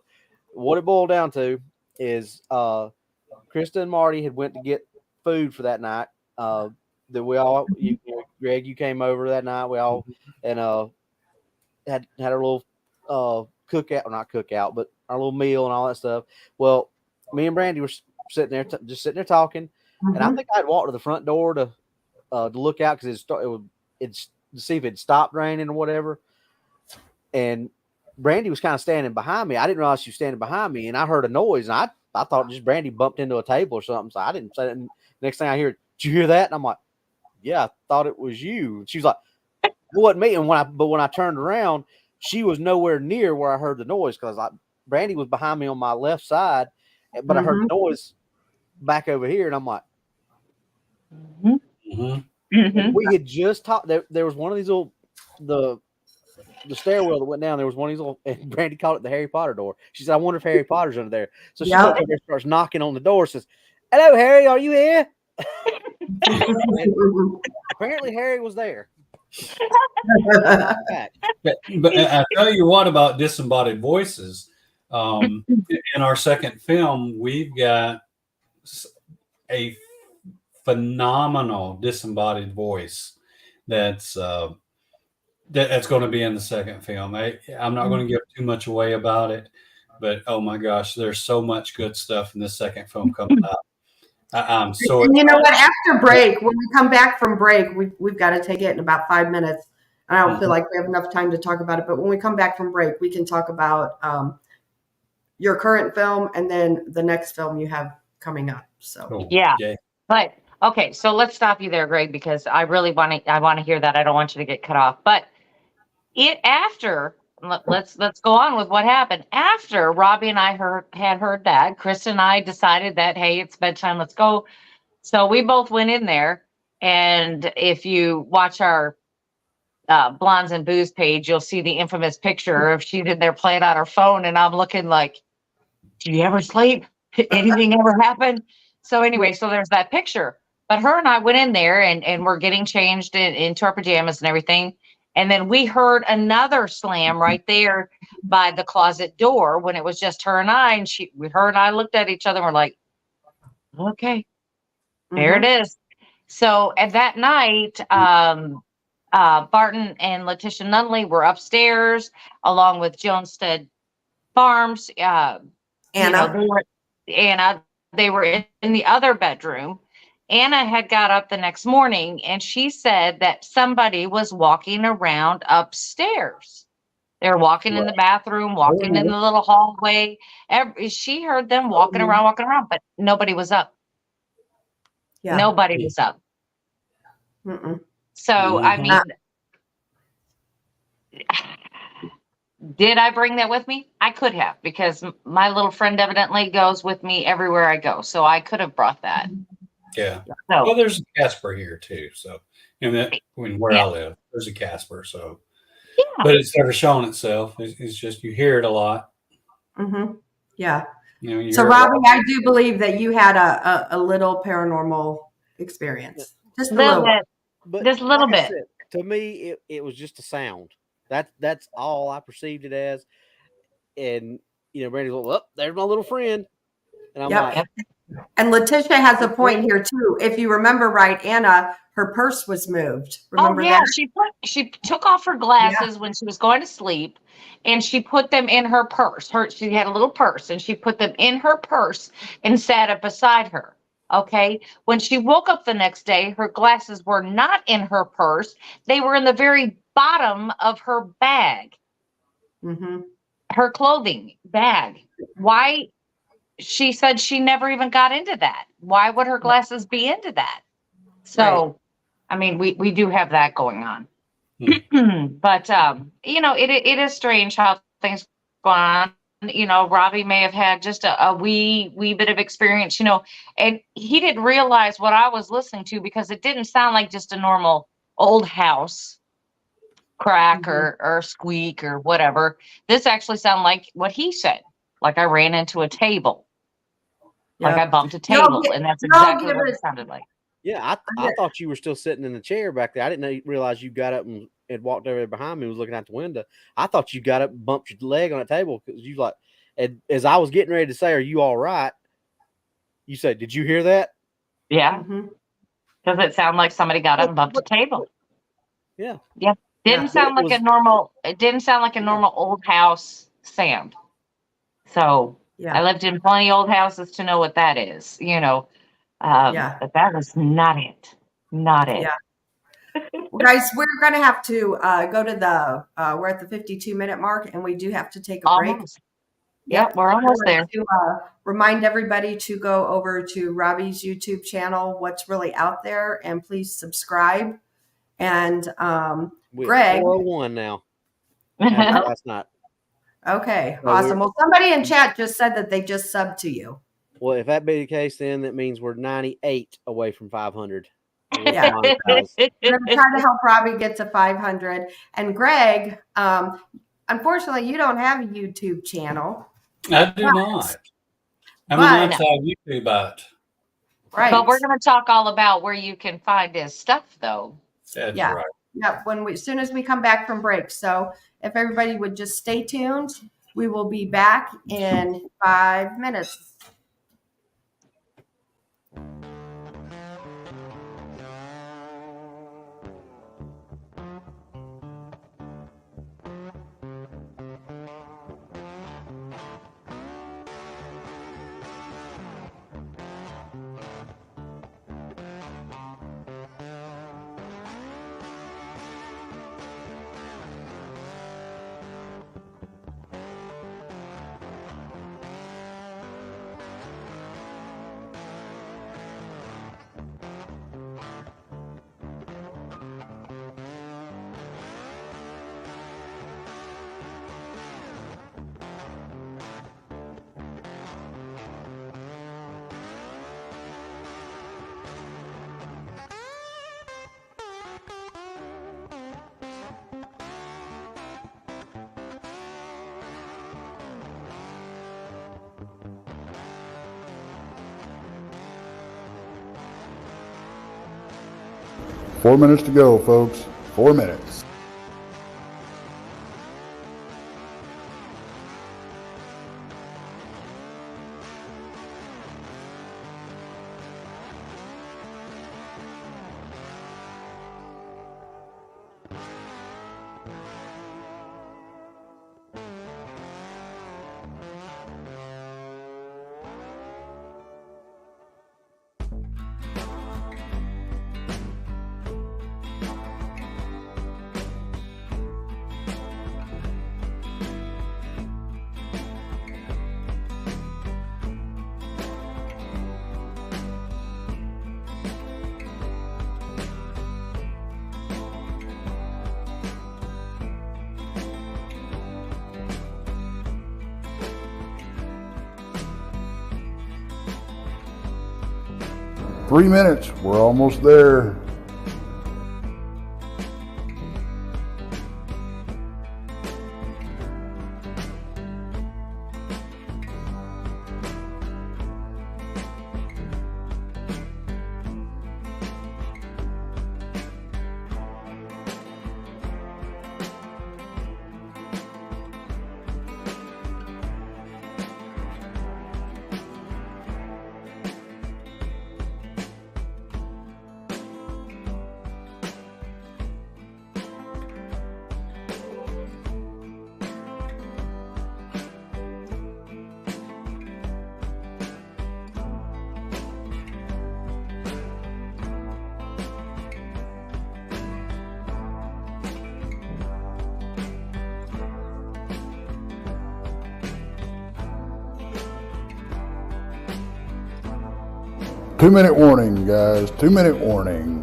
[SPEAKER 4] what it boiled down to is Krista and Marty had went to get food for that night. That we all, Greg, you came over that night. We all and had our little cookout, or not cookout, but our little meal and all that stuff. Well, me and Brandy were sitting there, just sitting there talking, and I think I'd walked to the front door to look out because it's to see if it stopped raining or whatever. And Brandy was kind of standing behind me. I didn't realize she was standing behind me, and I heard a noise, and I thought just Brandy bumped into a table or something. So I didn't say it. And next thing I hear, did you hear that? And I'm like, yeah, I thought it was you. And she was like, it wasn't me. And when I turned around, she was nowhere near where I heard the noise because Brandy was behind me on my left side, but I heard the noise back over here, and I'm like, we had just talked. There was one of these little the stairwell that went down. There was one of these little, and Brandy called it the Harry Potter door. She said, "I wonder if Harry Potter's under there." So she goes over there, starts knocking on the door, says, "Hello, Harry, are you here?" Apparently, Harry was there.
[SPEAKER 5] But I tell you what about disembodied voices. In our second film, we've got a phenomenal disembodied voice that's going to be in the second film. I'm not going to give too much away about it, but oh my gosh, there's so much good stuff in the second film coming out. I'm so.
[SPEAKER 3] And you know what? After break, when we come back from break, we've got to take it in about 5 minutes. I don't feel like we have enough time to talk about it, but when we come back from break, we can talk about your current film and then the next film you have coming up. So
[SPEAKER 5] Cool.
[SPEAKER 1] Yeah. But okay, so let's stop you there, Greg, because I really want to hear that. I don't want you to get cut off. But let's go on with what happened after Robby and I had heard that. Chris and I decided that, hey, it's bedtime, let's go. So we both went in there, and if you watch our Blondes and Booze page, you'll see the infamous picture of she's in there playing on her phone, and I'm looking like, do you ever sleep? Anything ever happen? So anyway, so there's that picture. But her and I went in there and we're getting changed into our pajamas and everything. And then we heard another slam right there by the closet door when it was just her and I. And her and I looked at each other and we're like, okay, there it is. So at that night, Barton and Letitia Nunley were upstairs along with Jonestead Farms. Anna, they were in the other bedroom. Anna had got up the next morning and she said that somebody was walking around upstairs. They were walking in the bathroom, walking in the little hallway. She heard them walking around, but nobody was up. Yeah. Nobody was up. So, I mean, did I bring that with me? I could have, because my little friend evidently goes with me everywhere I go. So I could have brought that.
[SPEAKER 5] Yeah. So, well, there's a Casper here too. So, where I live, there's a Casper. So, but it's never shown itself. It's just, you hear it a lot.
[SPEAKER 3] Yeah. So, Robby, I do believe that you had a little paranormal experience. Just a little bit.
[SPEAKER 4] But
[SPEAKER 1] just a little bit.
[SPEAKER 4] Said, to me, it was just a sound. That's all I perceived it as. And Brandy's like, well, there's my little friend. And I'm like,
[SPEAKER 3] and Letitia has a point here too. If you remember right, Anna, her purse was moved. Remember that?
[SPEAKER 1] She took off her glasses when she was going to sleep, and she put them in her purse. She had a little purse, and she put them in her purse and sat it beside her. Okay. When she woke up the next day, her glasses were not in her purse. They were in the very bottom of her bag. Her clothing bag. Why? she said she never even got into that. Why would her glasses be into that? So, I mean, we do have that going on. But, it is strange how things go on. Robby may have had just a wee bit of experience, and he didn't realize what I was listening to because it didn't sound like just a normal old house crack or squeak or whatever. This actually sounded like what he said. Like I ran into a table. Like I bumped a table, and that's exactly what it sounded like.
[SPEAKER 4] Yeah, I thought you were still sitting in the chair back there. I didn't realize you got up and walked over there behind me and was looking out the window. I thought you got up and bumped your leg on that table because you like, and as I was getting ready to say, "Are you all right?" You said, "Did you hear that?"
[SPEAKER 1] Yeah, because it sounded like somebody got up and bumped a table.
[SPEAKER 4] Yeah,
[SPEAKER 1] yeah. Didn't sound like a normal. It didn't sound like a normal old house sound. So I lived in plenty of old houses to know what that is. But that was not it. Not it.
[SPEAKER 3] Yeah. Well, guys, we're going to have to go to we're at the 52-minute mark, and we do have to take a break.
[SPEAKER 1] Yep, we're almost there.
[SPEAKER 3] To remind everybody to go over to Robby's YouTube channel, What's Really Out There, and please subscribe. And Greg.
[SPEAKER 4] 401 now. Last night.
[SPEAKER 3] Okay, awesome. Well, somebody in chat just said that they just subbed to you.
[SPEAKER 4] Well, if that be the case, then that means we're 98 away from 500.
[SPEAKER 3] Yeah. We're going to try to help Robby get to 500. And Greg, unfortunately, you don't have a YouTube channel.
[SPEAKER 5] I do not. I'm an anti-YouTube bot.
[SPEAKER 3] Right.
[SPEAKER 1] But we're going to talk all about where you can find his stuff, though.
[SPEAKER 5] That's right.
[SPEAKER 3] Yeah, as soon as we come back from break. So if everybody would just stay tuned, we will be back in 5 minutes.
[SPEAKER 2] Four minutes to go, folks. 4 minutes. Three minutes. We're almost there. 2-minute warning, guys. 2-minute warning.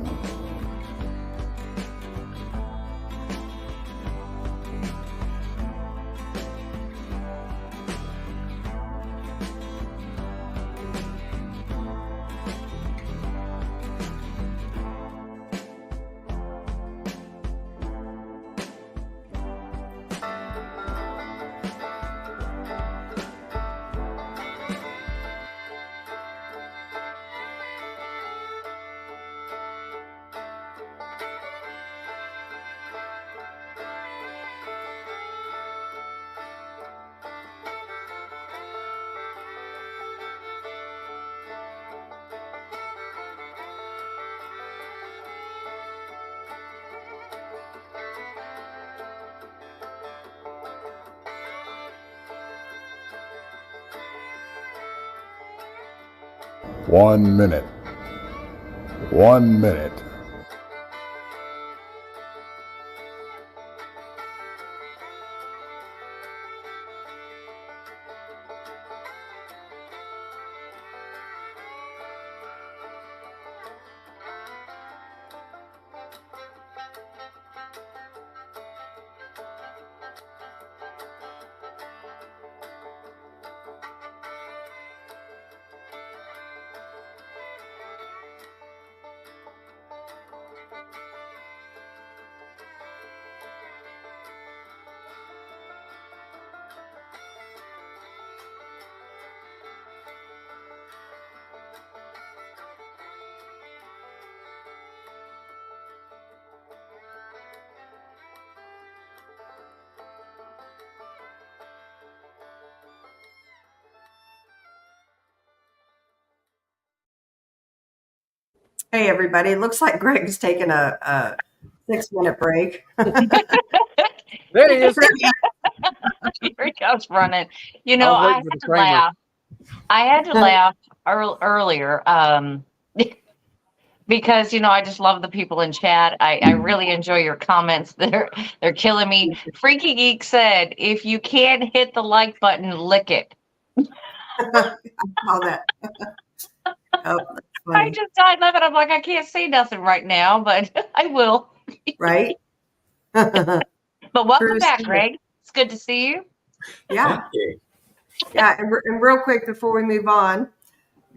[SPEAKER 2] One minute. 1 minute.
[SPEAKER 3] Hey, everybody. It looks like Greg's taking a 6-minute break.
[SPEAKER 4] There he is.
[SPEAKER 1] Here he comes running.
[SPEAKER 4] I
[SPEAKER 1] I
[SPEAKER 4] was waiting for
[SPEAKER 1] had
[SPEAKER 4] the
[SPEAKER 1] to
[SPEAKER 4] Kramer.
[SPEAKER 1] laugh. I had to laugh earlier because I just love the people in chat. I really enjoy your comments. They're killing me. Freaky Geek said, "If you can't hit the like button, lick it."
[SPEAKER 3] All that. Oh, that's
[SPEAKER 1] I
[SPEAKER 3] funny.
[SPEAKER 1] just died laughing. I'm like, I can't say nothing right now, but I will.
[SPEAKER 3] Right?
[SPEAKER 1] But welcome
[SPEAKER 3] True
[SPEAKER 1] back,
[SPEAKER 3] story.
[SPEAKER 1] Greg. It's good to see you.
[SPEAKER 3] Yeah.
[SPEAKER 5] Thank you.
[SPEAKER 3] Yeah. And real quick before we move on,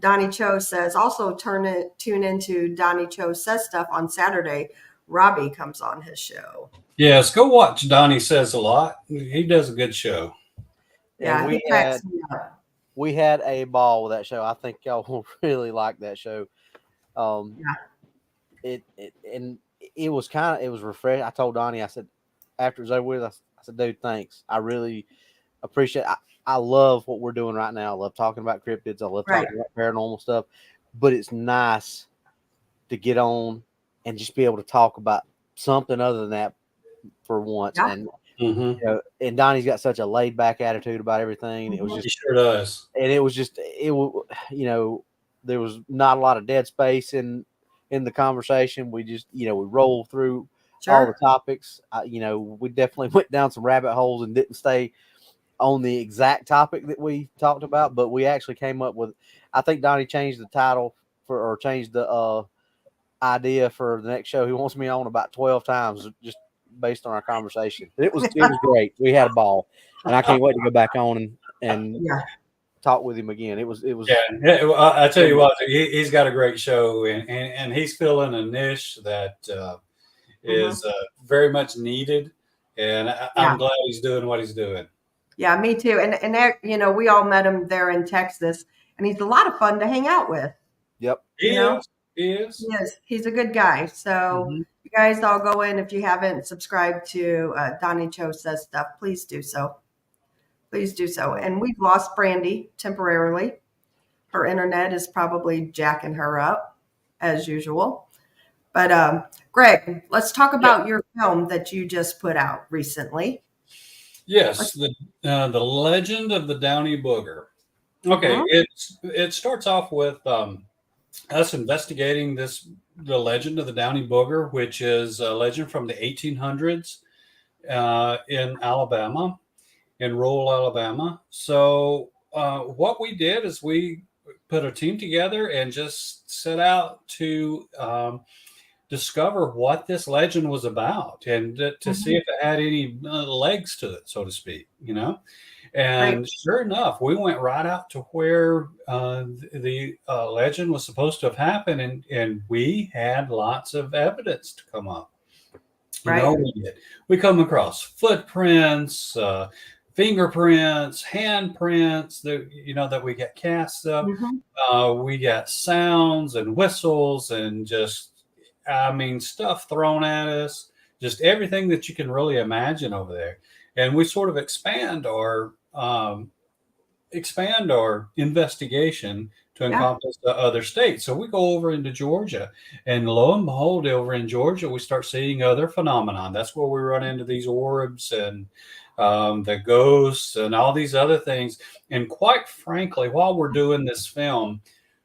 [SPEAKER 3] Donnie Cho says also tune into Donnie Cho Says Stuff on Saturday. Robby comes on his show.
[SPEAKER 5] Yes, go watch Donnie Says a Lot. He does a good show.
[SPEAKER 3] Yeah,
[SPEAKER 4] And
[SPEAKER 3] he cracks me up.
[SPEAKER 4] we had a ball with that show. I think y'all will really like that show. It was refreshing. I told Donnie, I said, after it was over with, I said, dude, thanks. I really appreciate it. I love what we're doing right now. I love talking about cryptids. I love talking about paranormal stuff. But it's nice to get on and just be able to talk about something other than that for once.
[SPEAKER 3] Yeah.
[SPEAKER 4] And
[SPEAKER 5] Mm-hmm.
[SPEAKER 4] and Donnie's got such a laid back attitude about everything. And it was
[SPEAKER 5] He
[SPEAKER 4] just,
[SPEAKER 5] sure does.
[SPEAKER 4] and it was just, there was not a lot of dead space in the conversation. We just, we rolled through all the topics. We definitely went down some rabbit holes and didn't stay on the exact topic that we talked about, but we actually came up with, I think Donnie changed the title or changed the idea for the next show. He wants me on about 12 times just based on our conversation. It was great. We had a ball, and I can't wait to go back on and talk with him again. It was.
[SPEAKER 5] Yeah. Well, I tell you what, he's got a great show, and he's filling a niche that is very much needed, and I'm glad he's doing what he's doing.
[SPEAKER 3] Yeah, me too. And there, we all met him there in Texas, and he's a lot of fun to hang out with.
[SPEAKER 4] Yep.
[SPEAKER 5] He is.
[SPEAKER 3] Yes, he's a good guy. So you guys all go in. If you haven't subscribed to Donnie Cho Says Stuff, please do so. Please do so. And we've lost Brandy temporarily. Her internet is probably jacking her up as usual. But Greg, let's talk about your film that you just put out recently.
[SPEAKER 5] Yes, the Legend of the Downy Booger. Okay, it starts off with us investigating the legend of the Downy Booger, which is a legend from the 1800s in Alabama, in rural Alabama. So what we did is we put a team together and just set out to discover what this legend was about, and to see if it had any legs to it, so to speak, And
[SPEAKER 3] Right.
[SPEAKER 5] sure enough, we went right out to where the legend was supposed to have happened, and we had lots of evidence to come up.
[SPEAKER 3] Right.
[SPEAKER 5] We come across footprints, fingerprints, handprints that we get casts of. We got sounds and whistles and just, stuff thrown at us, just everything that you can really imagine over there. And we sort of expand our investigation to encompass the other states. So we go over into Georgia, and lo and behold, over in Georgia, we start seeing other phenomenon. That's where we run into these orbs and the ghosts and all these other things. And quite frankly, while we're doing this film,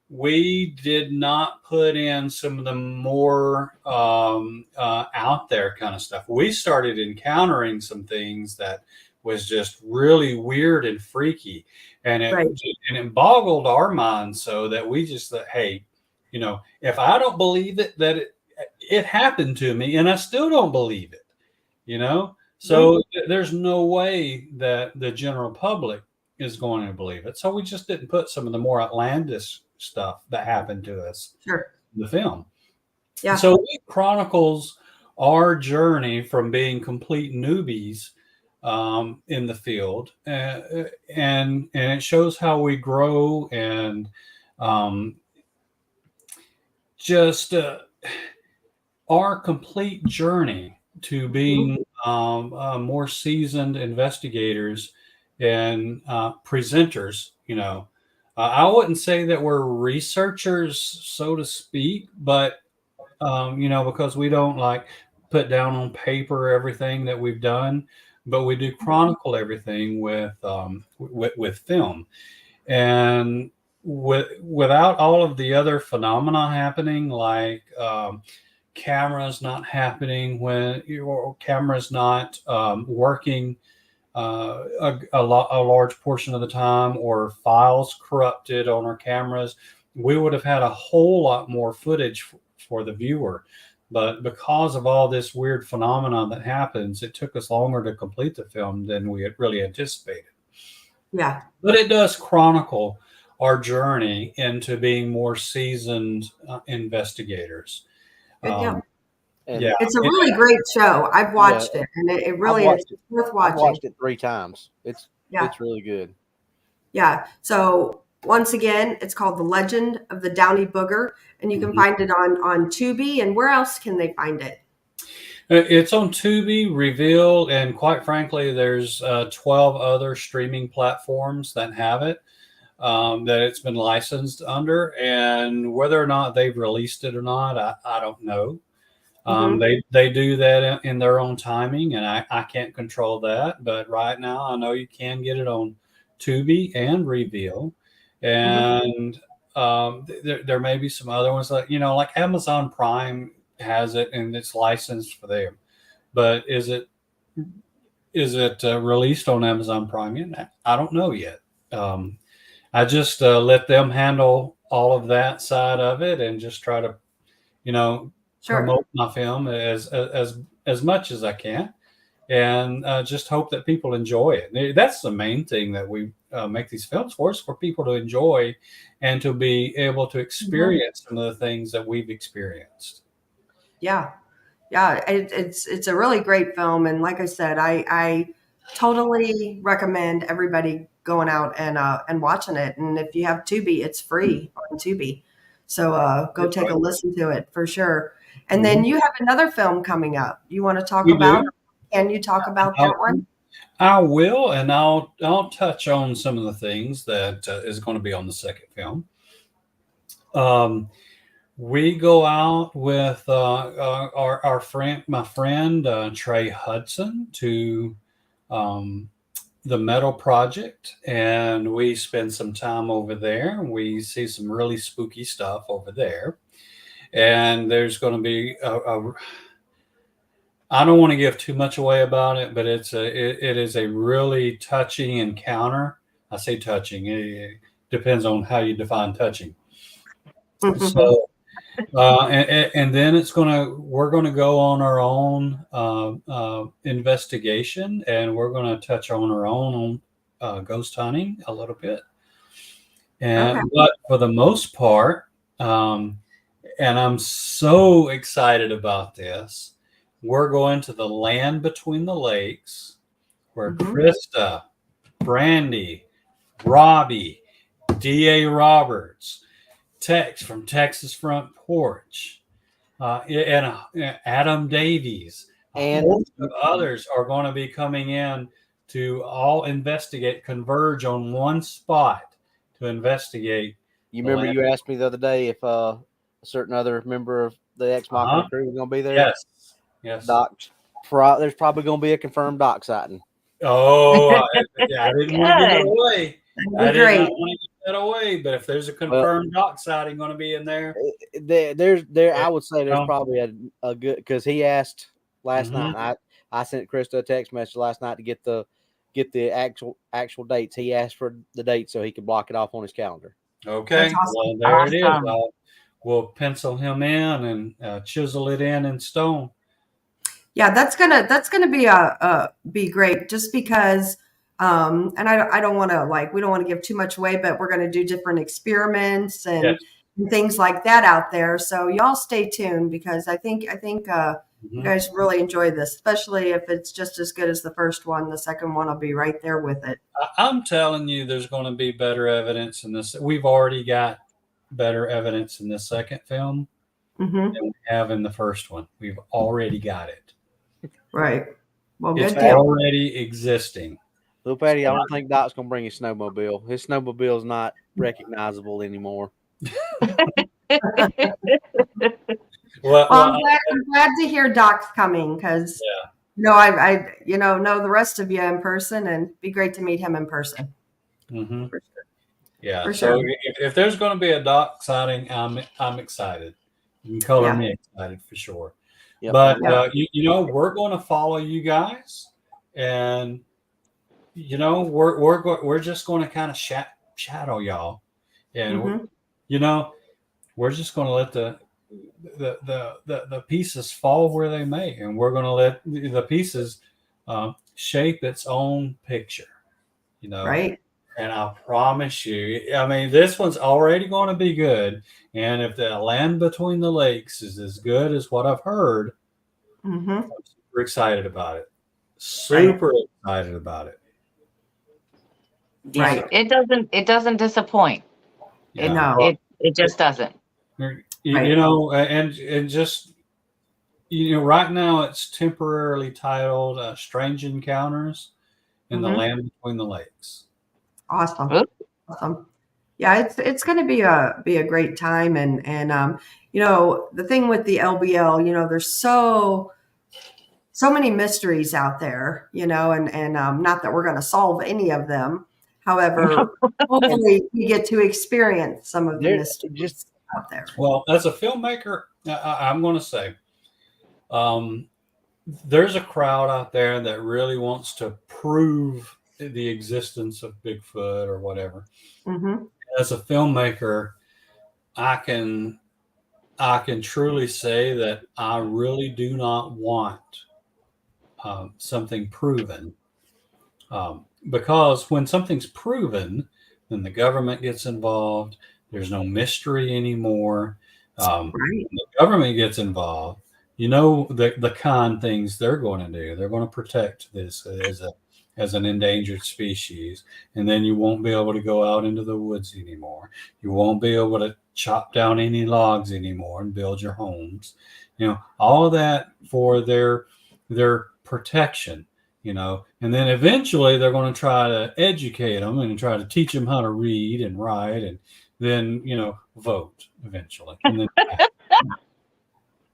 [SPEAKER 5] we did not put in some of the more out there kind of stuff. We started encountering some things that was just really weird and freaky, and it boggled our minds so that we just thought, hey, if I don't believe it, that it happened to me, and I still don't believe it, so there's no way that the general public is going to believe it. So we just didn't put some of the more outlandish stuff that happened to us in the film. Yeah. So it chronicles our journey from being complete newbies in the field, and it shows how we grow, and just our complete journey to being more seasoned investigators and presenters. I wouldn't say that we're researchers, so to speak, but because we don't like put down on paper everything that we've done, but we do chronicle everything with film, and without all of the other phenomena happening, like cameras not happening when your camera's not working a large portion of the time, or files corrupted on our cameras, we would have had a whole lot more footage for the viewer. But because of all this weird phenomenon that happens, it took us longer to complete the film than we had really anticipated.
[SPEAKER 3] Yeah.
[SPEAKER 5] But it does chronicle our journey into being more seasoned investigators.
[SPEAKER 3] It's a really great show. I've watched it, and it really is worth watching.
[SPEAKER 4] I've watched it 3 times. It's really good.
[SPEAKER 3] Yeah. So once again, it's called The Legend of the Downy Booger, and you can find it on Tubi. And where else can they find it?
[SPEAKER 5] It's on Tubi, Reveal, and quite frankly, there's 12 other streaming platforms that have it, that it's been licensed under. And whether or not they've released it or not, I don't know. They do that in their own timing, and I can't control that. But right now, I know you can get it on Tubi and Reveal, and there may be some other ones that like Amazon Prime has it, and it's licensed for them. But is it released on Amazon Prime yet? I don't know yet. I just let them handle all of that side of it, and just try to promote my film as much as I can, and just hope that people enjoy it. That's the main thing that we make these films for, is for people to enjoy and to be able to experience some of the things that we've experienced.
[SPEAKER 3] Yeah. It's a really great film, and like I said, I totally recommend everybody going out and watching it. And if you have Tubi, it's free on Tubi, so go take a listen to it for sure. And then you have another film coming up. You want to talk about? Can you talk about that one?
[SPEAKER 5] I will, and I'll touch on some of the things that is going to be on the second film. We go out with our friend, my friend Trey Hudson, to the Metal Project, and we spend some time over there. We see some really spooky stuff over there. And there's going to be I don't want to give too much away about it, but it is a really touching encounter. I say touching. depends on how you define touching.
[SPEAKER 3] Mhm.
[SPEAKER 5] So, and then we're gonna go on our own investigation, and we're gonna touch on our own ghost hunting a little bit. And
[SPEAKER 3] Okay.
[SPEAKER 5] but for the most part, and I'm so excited about this, we're going to the land between the lakes, where
[SPEAKER 3] Mhm.
[SPEAKER 5] Krista, Brandy, Robby, D.A. Roberts, Tex from Texas Front Porch, and Adam Davies,
[SPEAKER 4] And
[SPEAKER 5] host of others are going to be coming in to all converge on one spot to investigate.
[SPEAKER 4] you
[SPEAKER 5] the
[SPEAKER 4] remember
[SPEAKER 5] land.
[SPEAKER 4] you asked me the other day if a certain other member of the ExMachina crew was going to be there.
[SPEAKER 5] Yes.
[SPEAKER 4] Doc, there's probably going to be a confirmed doc sighting.
[SPEAKER 5] Oh, I didn't want to give it
[SPEAKER 1] Good.
[SPEAKER 5] away.
[SPEAKER 3] That'd be great.
[SPEAKER 5] Want to give that away, but if there's a confirmed doc sighting going to be in there,
[SPEAKER 4] I would say there's probably a good, because he asked last
[SPEAKER 5] Mhm.
[SPEAKER 4] night. I sent Krista a text message last night to get the actual dates. He asked for the date so he could block it off on his calendar.
[SPEAKER 5] Okay,
[SPEAKER 3] That's awesome.
[SPEAKER 5] well there it is.
[SPEAKER 1] Awesome.
[SPEAKER 5] We'll pencil him in and chisel it in stone.
[SPEAKER 3] Yeah, that's gonna be great, just because and I don't want to, like, we don't want to give too much away, but we're going to do different experiments and,
[SPEAKER 5] Yes.
[SPEAKER 3] and things like that out there. So y'all stay tuned, because I think you guys really enjoy this, especially if it's just as good as the first one. The second one will be right there with it.
[SPEAKER 5] I'm telling you, there's going to be better evidence in this. We've already got better evidence in this second film
[SPEAKER 3] Mm-hmm.
[SPEAKER 5] than we have in the first one. We've already got it.
[SPEAKER 3] Right. Well,
[SPEAKER 5] It's
[SPEAKER 3] good deal.
[SPEAKER 5] already existing.
[SPEAKER 4] Little Patty, I don't think Doc's going to bring his snowmobile. His snowmobile's not recognizable anymore.
[SPEAKER 5] Well,
[SPEAKER 3] I'm glad to hear Doc's coming, because I know the rest of you in person, and it'd be great to meet him in person.
[SPEAKER 5] mhm.
[SPEAKER 3] For sure.
[SPEAKER 5] Yeah.
[SPEAKER 3] For
[SPEAKER 5] So
[SPEAKER 3] sure.
[SPEAKER 5] if there's going to be a doc sighting, I'm excited. You can color me excited for sure.
[SPEAKER 4] Yep.
[SPEAKER 5] But we're going to follow you guys, and we're just going to kind of shadow y'all, and we're just going to let the pieces fall where they may, and we're going to let the pieces shape its own picture.
[SPEAKER 3] Right.
[SPEAKER 5] And I promise you, I mean, this one's already going to be good. And if the land between the lakes is as good as what I've heard,
[SPEAKER 3] Mm-hmm.
[SPEAKER 5] I'm super excited about it. Super excited about it.
[SPEAKER 1] Yeah, it doesn't disappoint.
[SPEAKER 5] Yeah.
[SPEAKER 1] It just doesn't.
[SPEAKER 5] And just right now it's temporarily titled "Strange Encounters in the Land Between the Lakes."
[SPEAKER 3] Awesome.
[SPEAKER 1] Oops.
[SPEAKER 3] Awesome. Yeah, it's going to be a great time, and the thing with the LBL, there's so many mysteries out there, and not that we're going to solve any of them. However, hopefully we get to experience some of the mysteries out there.
[SPEAKER 5] Well, as a filmmaker, I'm going to say, there's a crowd out there that really wants to prove the existence of Bigfoot or whatever.
[SPEAKER 3] Mm-hmm.
[SPEAKER 5] As a filmmaker, I can truly say that I really do not want something proven, because when something's proven, then the government gets involved. There's no mystery anymore. When the government gets involved, the kind things they're going to do. They're going to protect this as an endangered species, and then you won't be able to go out into the woods anymore. You won't be able to chop down any logs anymore and build your homes. All of that for their protection. And then eventually they're going to try to educate them and try to teach them how to read and write, and then vote eventually. And then,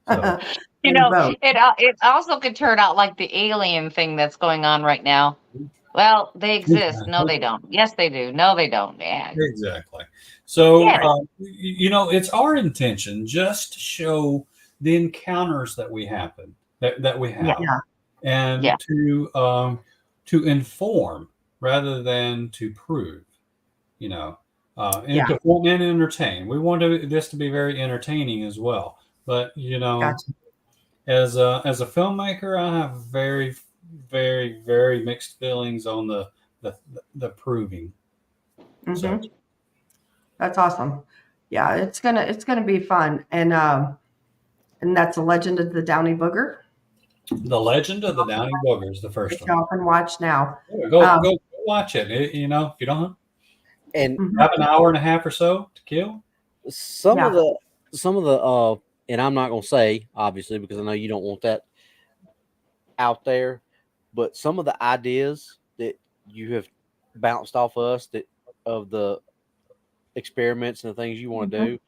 [SPEAKER 5] so.
[SPEAKER 1] It also could turn out like the alien thing that's going on right now. Well, they exist. No, they don't. Yes, they do. No, they don't. Yeah.
[SPEAKER 5] Exactly. So, it's our intention just to show the encounters that we have, and to inform rather than to prove. and to form and entertain. We want this to be very entertaining as well. But
[SPEAKER 3] Gotcha.
[SPEAKER 5] as a filmmaker, I have very, very, very mixed feelings on the proving.
[SPEAKER 3] Mm-hmm.
[SPEAKER 5] So
[SPEAKER 3] That's awesome. Yeah, it's gonna be fun, and that's a Legend of the Downy Booger.
[SPEAKER 5] the Legend of the Downy Booger is the first
[SPEAKER 3] Which
[SPEAKER 5] one.
[SPEAKER 3] y'all can watch now.
[SPEAKER 5] Go watch it. If you don't
[SPEAKER 4] And
[SPEAKER 5] have an hour and a half or so to kill.
[SPEAKER 4] some of the and I'm not gonna say obviously because I know you don't want that out there, but some of the ideas that you have bounced off us of the experiments and the things you want to do,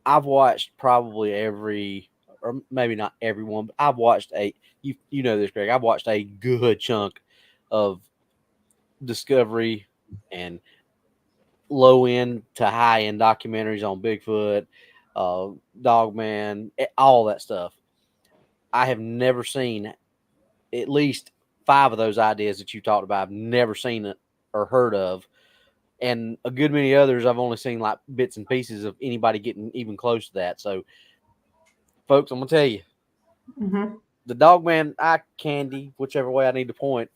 [SPEAKER 4] I've watched probably every, or maybe not everyone, but I've watched you know this, Greg, I've watched a good chunk of Discovery and low end to high end documentaries on Bigfoot, Dogman, all that stuff. I have never seen at least 5 of those ideas that you talked about. I've never seen it or heard of. And a good many others, I've only seen like bits and pieces of anybody getting even close to that. So, folks, I'm going to tell you, the Dogman eye candy, whichever way I need to point,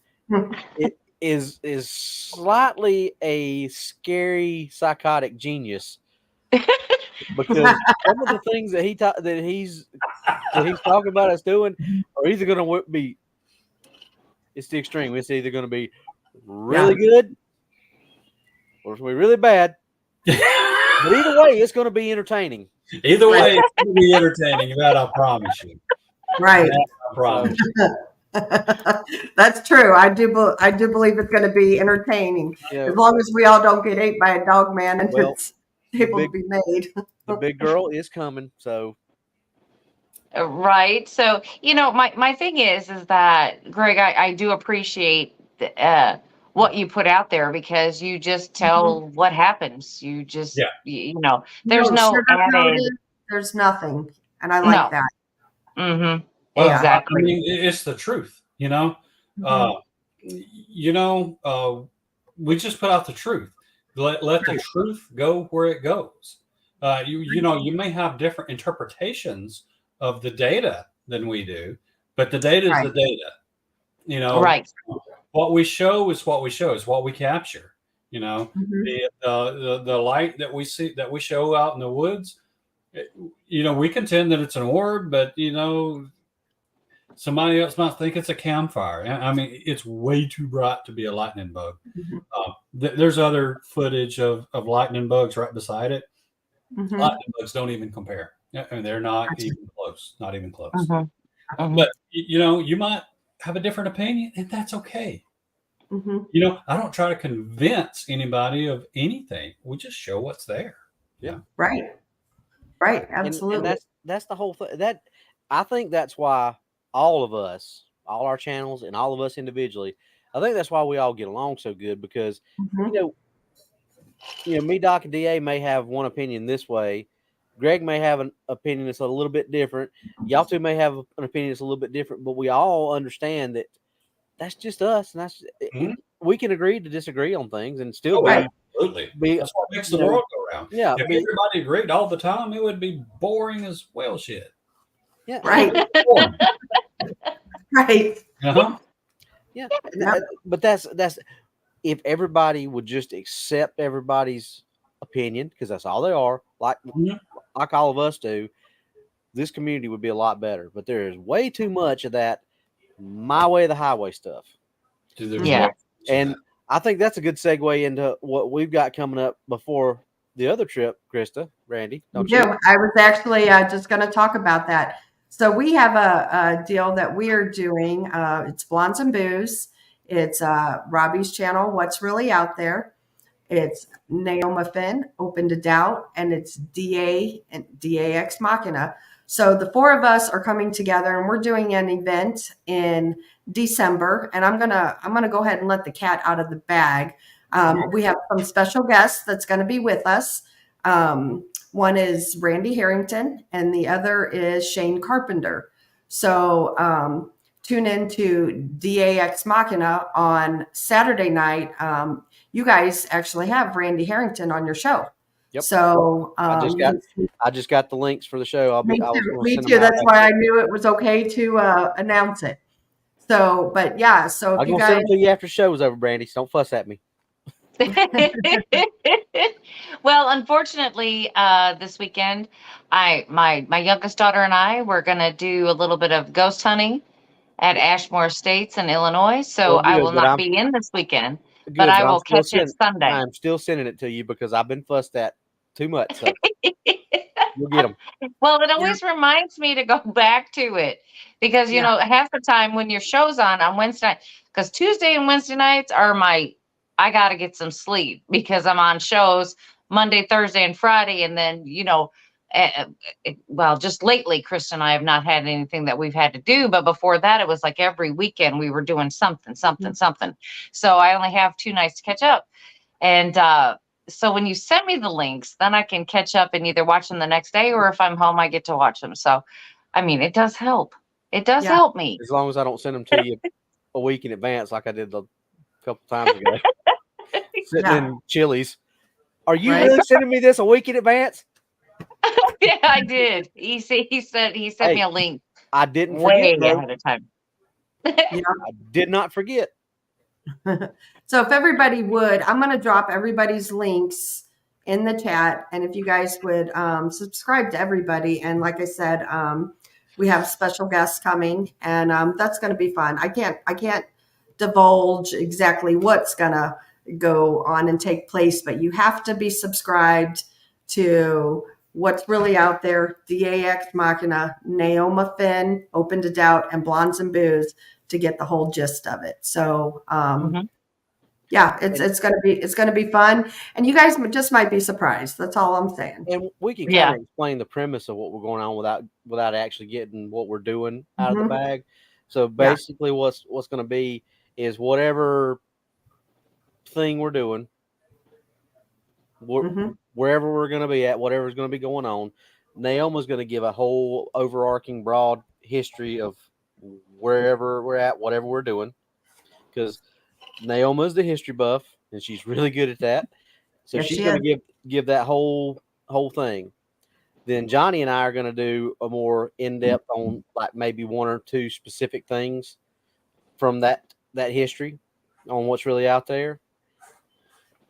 [SPEAKER 4] it is slightly a scary psychotic genius because some of the things that he's talking about us doing are either going to be, it's the extreme. It's either going to be really good or it's going to be really bad. But either way, it's going to be entertaining.
[SPEAKER 5] Either way, it's going to be entertaining. That I promise you.
[SPEAKER 3] Right.
[SPEAKER 5] I promise you.
[SPEAKER 3] That's true. I do believe it's going to be entertaining as long as we all don't get ate by a dog man and it's able to be made.
[SPEAKER 4] The big girl is coming, so.
[SPEAKER 1] Right. So, my thing is that, Greg, I do appreciate what you put out there because you just tell what happens. You just, there's no added.
[SPEAKER 3] There's nothing. And I like that.
[SPEAKER 1] Mm-hmm.
[SPEAKER 5] Well,
[SPEAKER 1] exactly.
[SPEAKER 5] I mean, it's the truth, we just put out the truth. Let the truth go where it goes. You may have different interpretations of the data than we do, but the data is the data.
[SPEAKER 1] Right.
[SPEAKER 5] What we show is what we show. Is what we capture. The light that we see that we show out in the woods. We contend that it's an orb, but somebody else might think it's a campfire. I mean, it's way too bright to be a lightning bug. There's other footage of lightning bugs right beside it. Lightning bugs don't even compare. I mean, they're not even close. Not even close. But you might have a different opinion, and that's okay. I don't try to convince anybody of anything. We just show what's there.
[SPEAKER 4] Yeah.
[SPEAKER 3] Right. Absolutely.
[SPEAKER 4] And that's the whole thing. That I think that's why all of us, all our channels, and all of us individually, I think that's why we all get along so good because me, Doc, and DA may have one opinion this way. Greg may have an opinion that's a little bit different. Y'all two may have an opinion that's a little bit different, but we all understand that that's just us, and we can agree to disagree on things and still
[SPEAKER 5] absolutely. That's what makes the world go round.
[SPEAKER 4] Yeah,
[SPEAKER 5] if everybody agreed all the time, it would be boring as well shit.
[SPEAKER 4] Yeah,
[SPEAKER 3] right. Right.
[SPEAKER 4] Yeah, but that's if everybody would just accept everybody's opinion because that's all they are, like all of us do, this community would be a lot better. But there is way too much of that my way of the highway stuff. And I think that's a good segue into what we've got coming up before the other trip, Krista, Randy. Don't you?
[SPEAKER 3] I was actually just going to talk about that. So we have a deal that we are doing. It's Blondes and Booze. It's Robby's channel, What's Really Out There. It's Naoma Finn, Open to Doubt, and it's DA and DA ExMachina. So the 4 of us are coming together, and we're doing an event in December. And I'm gonna go ahead and let the cat out of the bag. We have some special guests that's going to be with us. One is Randy Harrington, and the other is Shane Carpenter. So tune into DA ExMachina on Saturday night, you guys actually have Randy Harrington on your show.
[SPEAKER 4] Yep.
[SPEAKER 3] So
[SPEAKER 4] I just got the links for the show.
[SPEAKER 3] Me too. That's why I knew it was okay to announce it. So, but yeah, so
[SPEAKER 4] I'm gonna send them to you after the show was over, Brandy. So don't fuss at me.
[SPEAKER 1] Well, unfortunately, this weekend, my youngest daughter and I were gonna do a little bit of ghost hunting at Ashmore Estates in Illinois. So I will not be in this weekend, but I will catch it Sunday.
[SPEAKER 4] I'm still sending it to you because I've been fussed at too much. So you'll get them.
[SPEAKER 1] Well, it always reminds me to go back to it because, you know, half the time when your show's on Wednesday night, because Tuesday and Wednesday nights are I got to get some sleep because I'm on shows Monday, Thursday, and Friday. And then, you know, well, just lately, Chris and I have not had anything that we've had to do. But before that, it was like every weekend we were doing something. So I only have 2 nights to catch up. And so when you send me the links, then I can catch up and either watch them the next day, or if I'm home, I get to watch them. So, I mean, it does help. It does help me.
[SPEAKER 4] As long as I don't send them to you a week in advance like I did a couple times ago. Sitting in Chili's. Are you really sending me this a week in advance?
[SPEAKER 1] Yeah, I did. He sent me a link.
[SPEAKER 4] I didn't
[SPEAKER 1] way
[SPEAKER 4] forget
[SPEAKER 1] ahead of time.
[SPEAKER 4] I did not forget.
[SPEAKER 3] So if everybody would, I'm going to drop everybody's links in the chat. And if you guys would subscribe to everybody. And like I said, we have special guests coming, and that's going to be fun. I can't divulge exactly what's going to go on and take place, but you have to be subscribed to what's really out there. DA ExMachina, Naoma Finn, Open to Doubt, and Blondes and Booze to get the whole gist of it. So, yeah, it's gonna be fun, and you guys just might be surprised. That's all I'm saying.
[SPEAKER 4] And we can kind of explain the premise of what we're going on without actually getting what we're doing out of the bag. So basically, what's going to be is whatever thing we're doing, wherever we're going to be at, whatever's going to be going on. Naoma's going to give a whole overarching broad history of wherever we're at, whatever we're doing, because Naoma's the history buff and she's really good at that. So she's going to give that whole thing. Then Johnny and I are going to do a more in-depth on like maybe 1 or 2 specific things from that history on what's really out there.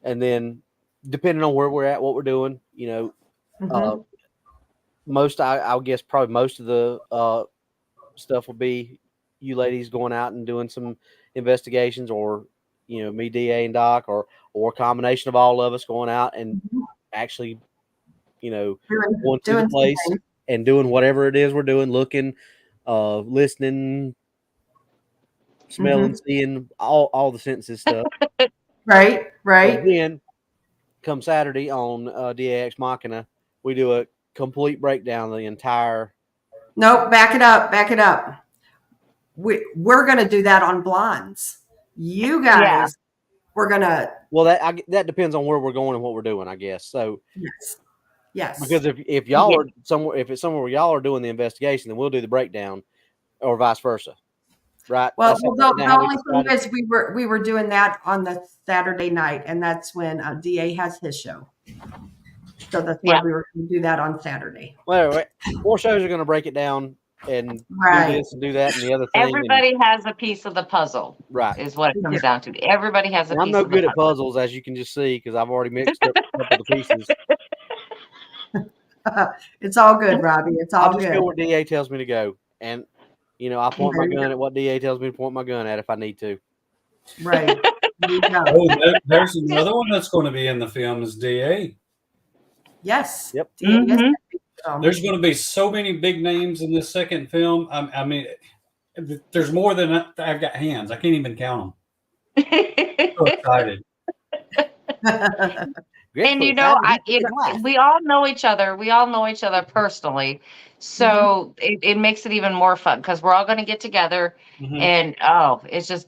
[SPEAKER 4] And then depending on where we're at, what we're doing, you know, I'll guess probably most of the stuff will be you ladies going out and doing some investigations, or, you know, me, DA, and Doc, or a combination of all of us going out and actually, you know, going to the place and doing whatever it is we're doing, looking, listening, smelling, seeing, all the senses stuff.
[SPEAKER 3] Right.
[SPEAKER 4] But then come Saturday on DA ExMachina, we do a complete breakdown of the entire.
[SPEAKER 3] Nope, back it up. We're going to do that on Blondes. You guys, we're going to.
[SPEAKER 4] Well, that depends on where we're going and what we're doing, I guess. So
[SPEAKER 3] yes.
[SPEAKER 4] Because if y'all are somewhere, if it's somewhere where y'all are doing the investigation, then we'll do the breakdown, or vice versa. Right.
[SPEAKER 3] Well, the only thing is we were doing that on the Saturday night, and that's when DA has his show. So that's why we were going to do that on Saturday.
[SPEAKER 4] Well, anyway, 4 shows are going to break it down and do this and do that and the other thing.
[SPEAKER 1] Everybody has a piece of the puzzle.
[SPEAKER 4] Right.
[SPEAKER 1] Is what it comes down to. Everybody has a piece of the puzzle.
[SPEAKER 4] I'm no good at puzzles, as you can just see, because I've already mixed up a couple of the pieces.
[SPEAKER 3] It's all good, Robby. It's all good.
[SPEAKER 4] I'll just go where DA tells me to go. And, you know, I point my gun at what DA tells me to point my gun at if I need to.
[SPEAKER 3] Right.
[SPEAKER 5] There's another one that's going to be in the film is DA.
[SPEAKER 3] Yes.
[SPEAKER 4] Yep.
[SPEAKER 5] There's going to be so many big names in this second film. I mean, there's more than I've got hands. I can't even count them. I'm so excited.
[SPEAKER 1] And you know, we all know each other. We all know each other personally, so it makes it even more fun because we're all going to get together, and it's just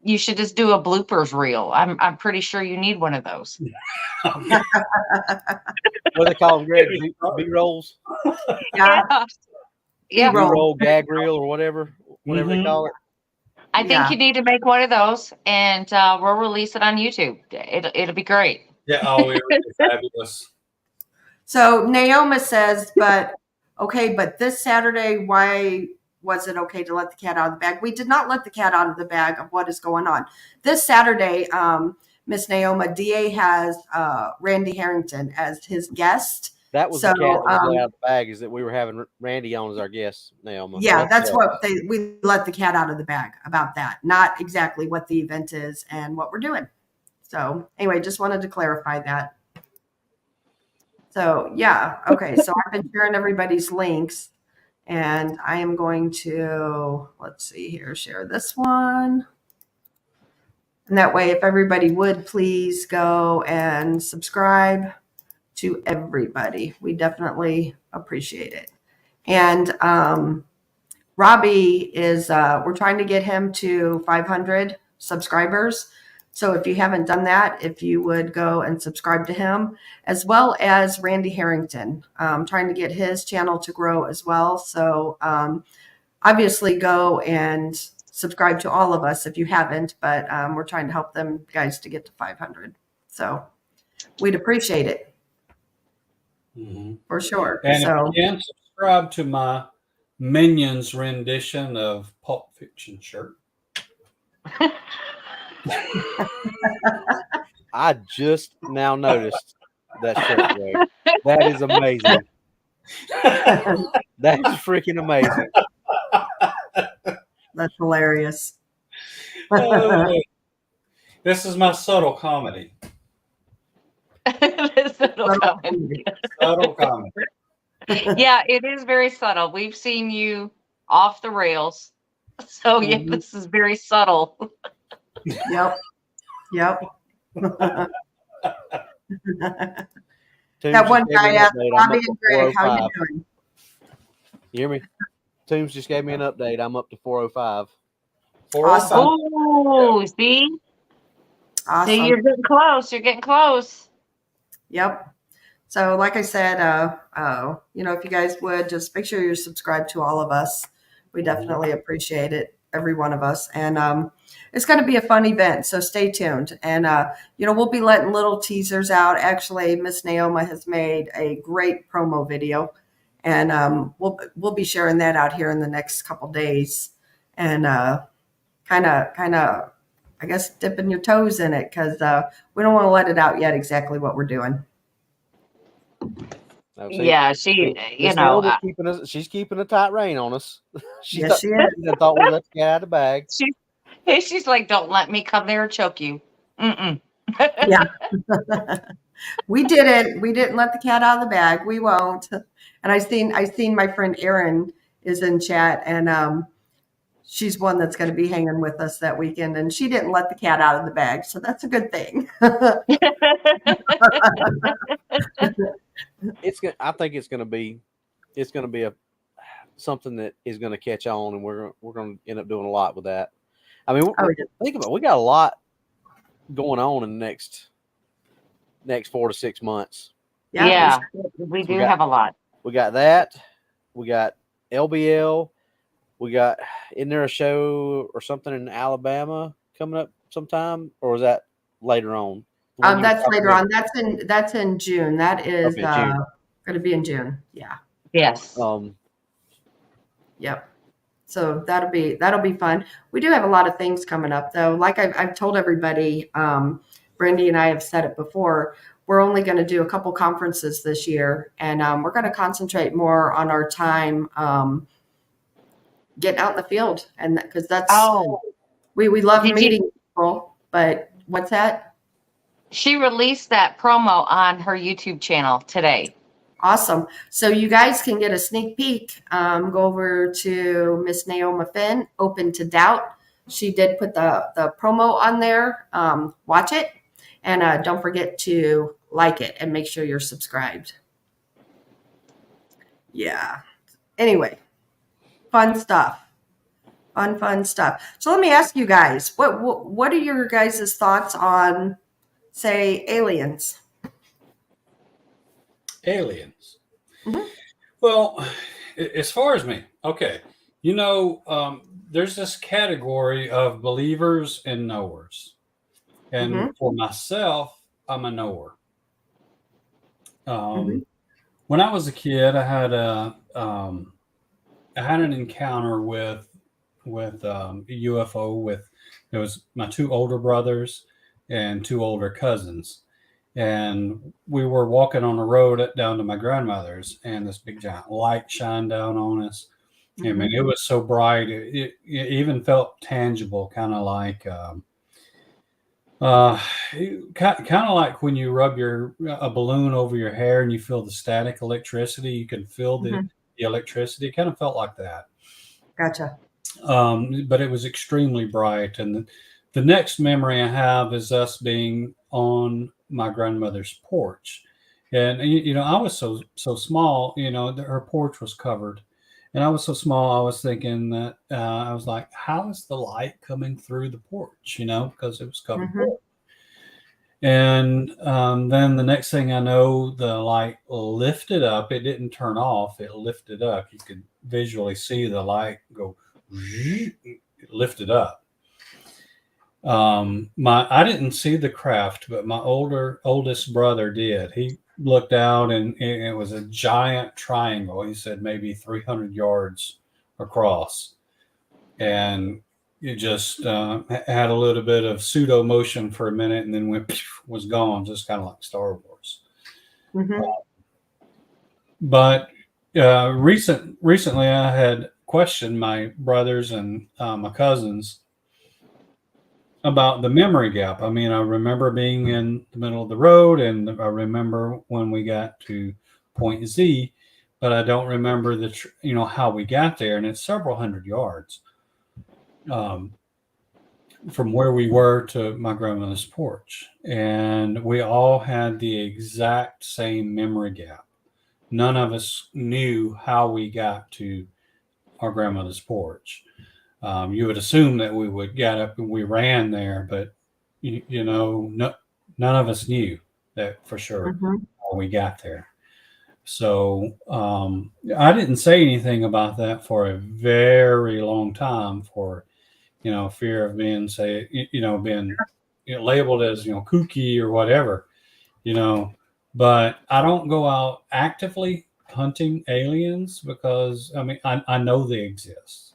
[SPEAKER 1] you should just do a bloopers reel. I'm pretty sure you need one of those.
[SPEAKER 4] What do they call them, Greg? B-rolls?
[SPEAKER 1] Yeah.
[SPEAKER 4] B-roll, gag reel, or whatever they call it.
[SPEAKER 1] I think you need to make one of those, and we'll release it on YouTube. It'll be great.
[SPEAKER 5] Yeah. Oh, it would be fabulous.
[SPEAKER 3] So Naoma says, but this Saturday, why was it okay to let the cat out of the bag? We did not let the cat out of the bag of what is going on. This Saturday, Miss Naoma, DA has Randy Harrington as his guest.
[SPEAKER 4] That was the cat that was let out of the bag, is that we were having Randy on as our guest, Naoma.
[SPEAKER 3] Yeah, that's what we let the cat out of the bag about that. Not exactly what the event is and what we're doing. So anyway, just wanted to clarify that. So yeah, okay. So I've been sharing everybody's links, and I am going to, let's see here, share this one. And that way, if everybody would please go and subscribe to everybody, we definitely appreciate it. And Robby is, we're trying to get him to 500 subscribers. So if you haven't done that, if you would go and subscribe to him, as well as Randy Harrington, trying to get his channel to grow as well. So obviously go and subscribe to all of us if you haven't, but we're trying to help them guys to get to 500. So we'd appreciate it. For sure.
[SPEAKER 5] And
[SPEAKER 3] so
[SPEAKER 5] if you can, subscribe to my Minions rendition of Pulp Fiction shirt.
[SPEAKER 4] I just now noticed that shirt, Greg. That is amazing. That is freaking amazing.
[SPEAKER 3] That's hilarious.
[SPEAKER 5] This is my subtle comedy.
[SPEAKER 1] Subtle comedy.
[SPEAKER 5] Subtle comedy.
[SPEAKER 1] Yeah, it is very subtle. We've seen you off the rails. So yeah, this is very subtle.
[SPEAKER 3] Yep. That one guy asked Bobby and Greg, how you doing?
[SPEAKER 4] You hear me? Toombs just gave me an update. I'm up to 405.
[SPEAKER 3] Awesome.
[SPEAKER 1] Oh, see?
[SPEAKER 3] Awesome.
[SPEAKER 1] See, you're getting close. You're getting close.
[SPEAKER 3] Yep. So like I said, if you guys would just make sure you're subscribed to all of us. We definitely appreciate it, every one of us. And it's going to be a fun event, so stay tuned. And, we'll be letting little teasers out. Actually, Miss Naoma has made a great promo video, and we'll be sharing that out here in the next couple days. And kind of, I guess, dipping your toes in it, because we don't want to let it out yet exactly what we're doing.
[SPEAKER 1] Yeah, she's
[SPEAKER 4] keeping a tight rein on us. She
[SPEAKER 3] is.
[SPEAKER 4] thought we let the cat out of the bag.
[SPEAKER 1] She's like, don't let me come there and choke you. Mm-mm.
[SPEAKER 3] Yeah. We didn't let the cat out of the bag. We won't. And I seen my friend Erin is in chat, and she's one that's going to be hanging with us that weekend, and she didn't let the cat out of the bag, so that's a good thing.
[SPEAKER 4] I think it's going to be something that is going to catch on, and we're going to end up doing a lot with that. I mean, think about it. We got a lot going on in the next 4 to 6 months.
[SPEAKER 1] Yeah, we do have a lot.
[SPEAKER 4] We got that. We got LBL. We got, isn't there a show or something in Alabama coming up sometime, or is that later on?
[SPEAKER 3] That's later on. That's in June. That is going to be in June. Yeah.
[SPEAKER 1] Yes.
[SPEAKER 3] Yep. So that'll be fun. We do have a lot of things coming up, though. Like I've told everybody, Brandy and I have said it before. We're only going to do a couple conferences this year, and we're going to concentrate more on our time getting out in the field, and because that's we love meeting people. But what's that?
[SPEAKER 1] She released that promo on her YouTube channel today.
[SPEAKER 3] Awesome. So you guys can get a sneak peek. Go over to Miss Naoma Finn, Open to Doubt. She did put the promo on there. Watch it. And don't forget to like it and make sure you're subscribed. Yeah. Anyway, fun stuff. Fun stuff. So let me ask you guys, what are your guys' thoughts on, say, aliens?
[SPEAKER 5] Aliens. Mm-hmm. Well, as far as me, okay. there's this category of believers and knowers. And for myself, I'm a knower. When I was a kid, I had an encounter with a UFO. There was my two older brothers and two older cousins, and we were walking on the road down to my grandmother's, and this big giant light shined down on us. I mean, it was so bright, it even felt tangible, kind of like like when you rub a balloon over your hair and you feel the static electricity. You can feel the electricity. It kind of felt like that.
[SPEAKER 3] Gotcha.
[SPEAKER 5] But it was extremely bright. And the next memory I have is us being on my grandmother's porch. And, I was so small, her porch was covered. And I was so small, I was thinking that I was like, how is the light coming through the porch, because it was covered. And then the next thing I know, the light lifted up. It didn't turn off. It lifted up. You could visually see the light go, it lifted up. I didn't see the craft, but my oldest brother did. He looked out, and it was a giant triangle. He said maybe 300 yards across, and it just had a little bit of pseudo motion for a minute, and then was gone, just kind of like Star Wars. But recently, I had questioned my brothers and my cousins about the memory gap. I mean, I remember being in the middle of the road, and I remember when we got to point Z, but I don't remember how we got there, and it's several hundred yards from where we were to my grandmother's porch, and we all had the exact same memory gap. None of us knew how we got to our grandmother's porch. You would assume that we would get up and we ran there, but none of us knew that for sure how we got there. So I didn't say anything about that for a very long time, for fear of being labeled as kooky or whatever, But I don't go out actively hunting aliens because I know they exist.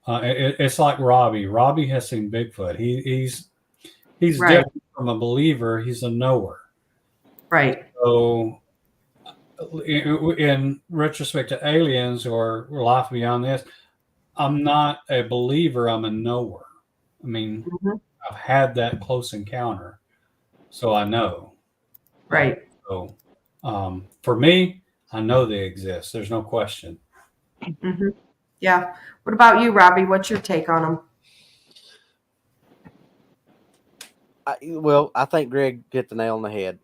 [SPEAKER 5] It's like Robby. Robby has seen Bigfoot. He's
[SPEAKER 3] Right.
[SPEAKER 5] different from a believer. He's a knower.
[SPEAKER 3] Right.
[SPEAKER 5] So, in retrospect to aliens or life beyond this, I'm not a believer. I'm a knower. I mean, I've had that close encounter, so I know.
[SPEAKER 3] Right.
[SPEAKER 5] So, for me, I know they exist. There's no question.
[SPEAKER 3] Yeah. What about you, Robby? What's your take on them?
[SPEAKER 4] I think Greg hit the nail on the head.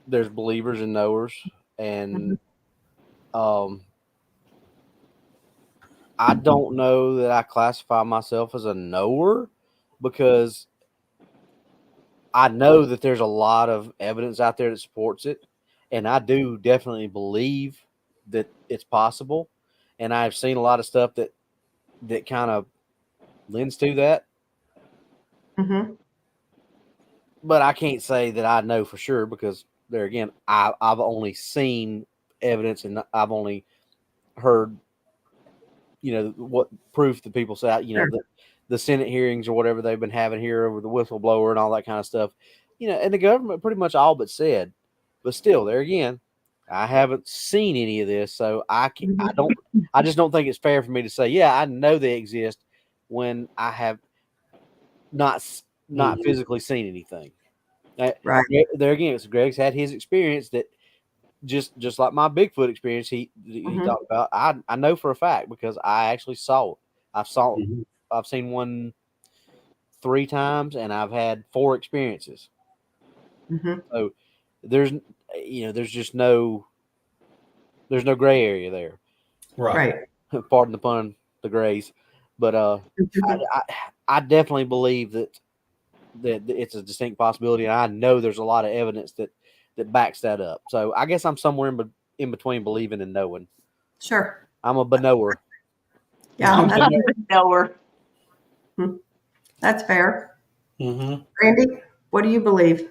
[SPEAKER 4] There's believers and knowers, and I don't know that I classify myself as a knower because I know that there's a lot of evidence out there that supports it, and I do definitely believe that it's possible, and I've seen a lot of stuff that kind of lends to that. But I can't say that I know for sure because there again, I've only seen evidence and I've only heard, what proof that people say, the Senate hearings or whatever they've been having here over the whistleblower and all that kind of stuff, and the government pretty much all but said, but still there again, I haven't seen any of this. So I just don't think it's fair for me to say, yeah, I know they exist when I have not physically seen anything.
[SPEAKER 3] Right.
[SPEAKER 4] There again, so Greg's had his experience that just like my Bigfoot experience he talked about. I know for a fact because I actually saw it. I've seen one 3 times and I've had 4 experiences. So there's just no gray area there.
[SPEAKER 3] Right.
[SPEAKER 4] Pardon the pun, the grays. But I definitely believe that it's a distinct possibility, and I know there's a lot of evidence that backs that up. So I guess I'm somewhere in between believing and knowing.
[SPEAKER 3] Sure.
[SPEAKER 4] I'm a knower.
[SPEAKER 3] Yeah,
[SPEAKER 5] I'm
[SPEAKER 3] that's,
[SPEAKER 1] Knower.
[SPEAKER 3] that's fair.
[SPEAKER 5] Mm-hmm.
[SPEAKER 3] Randy, what do you believe?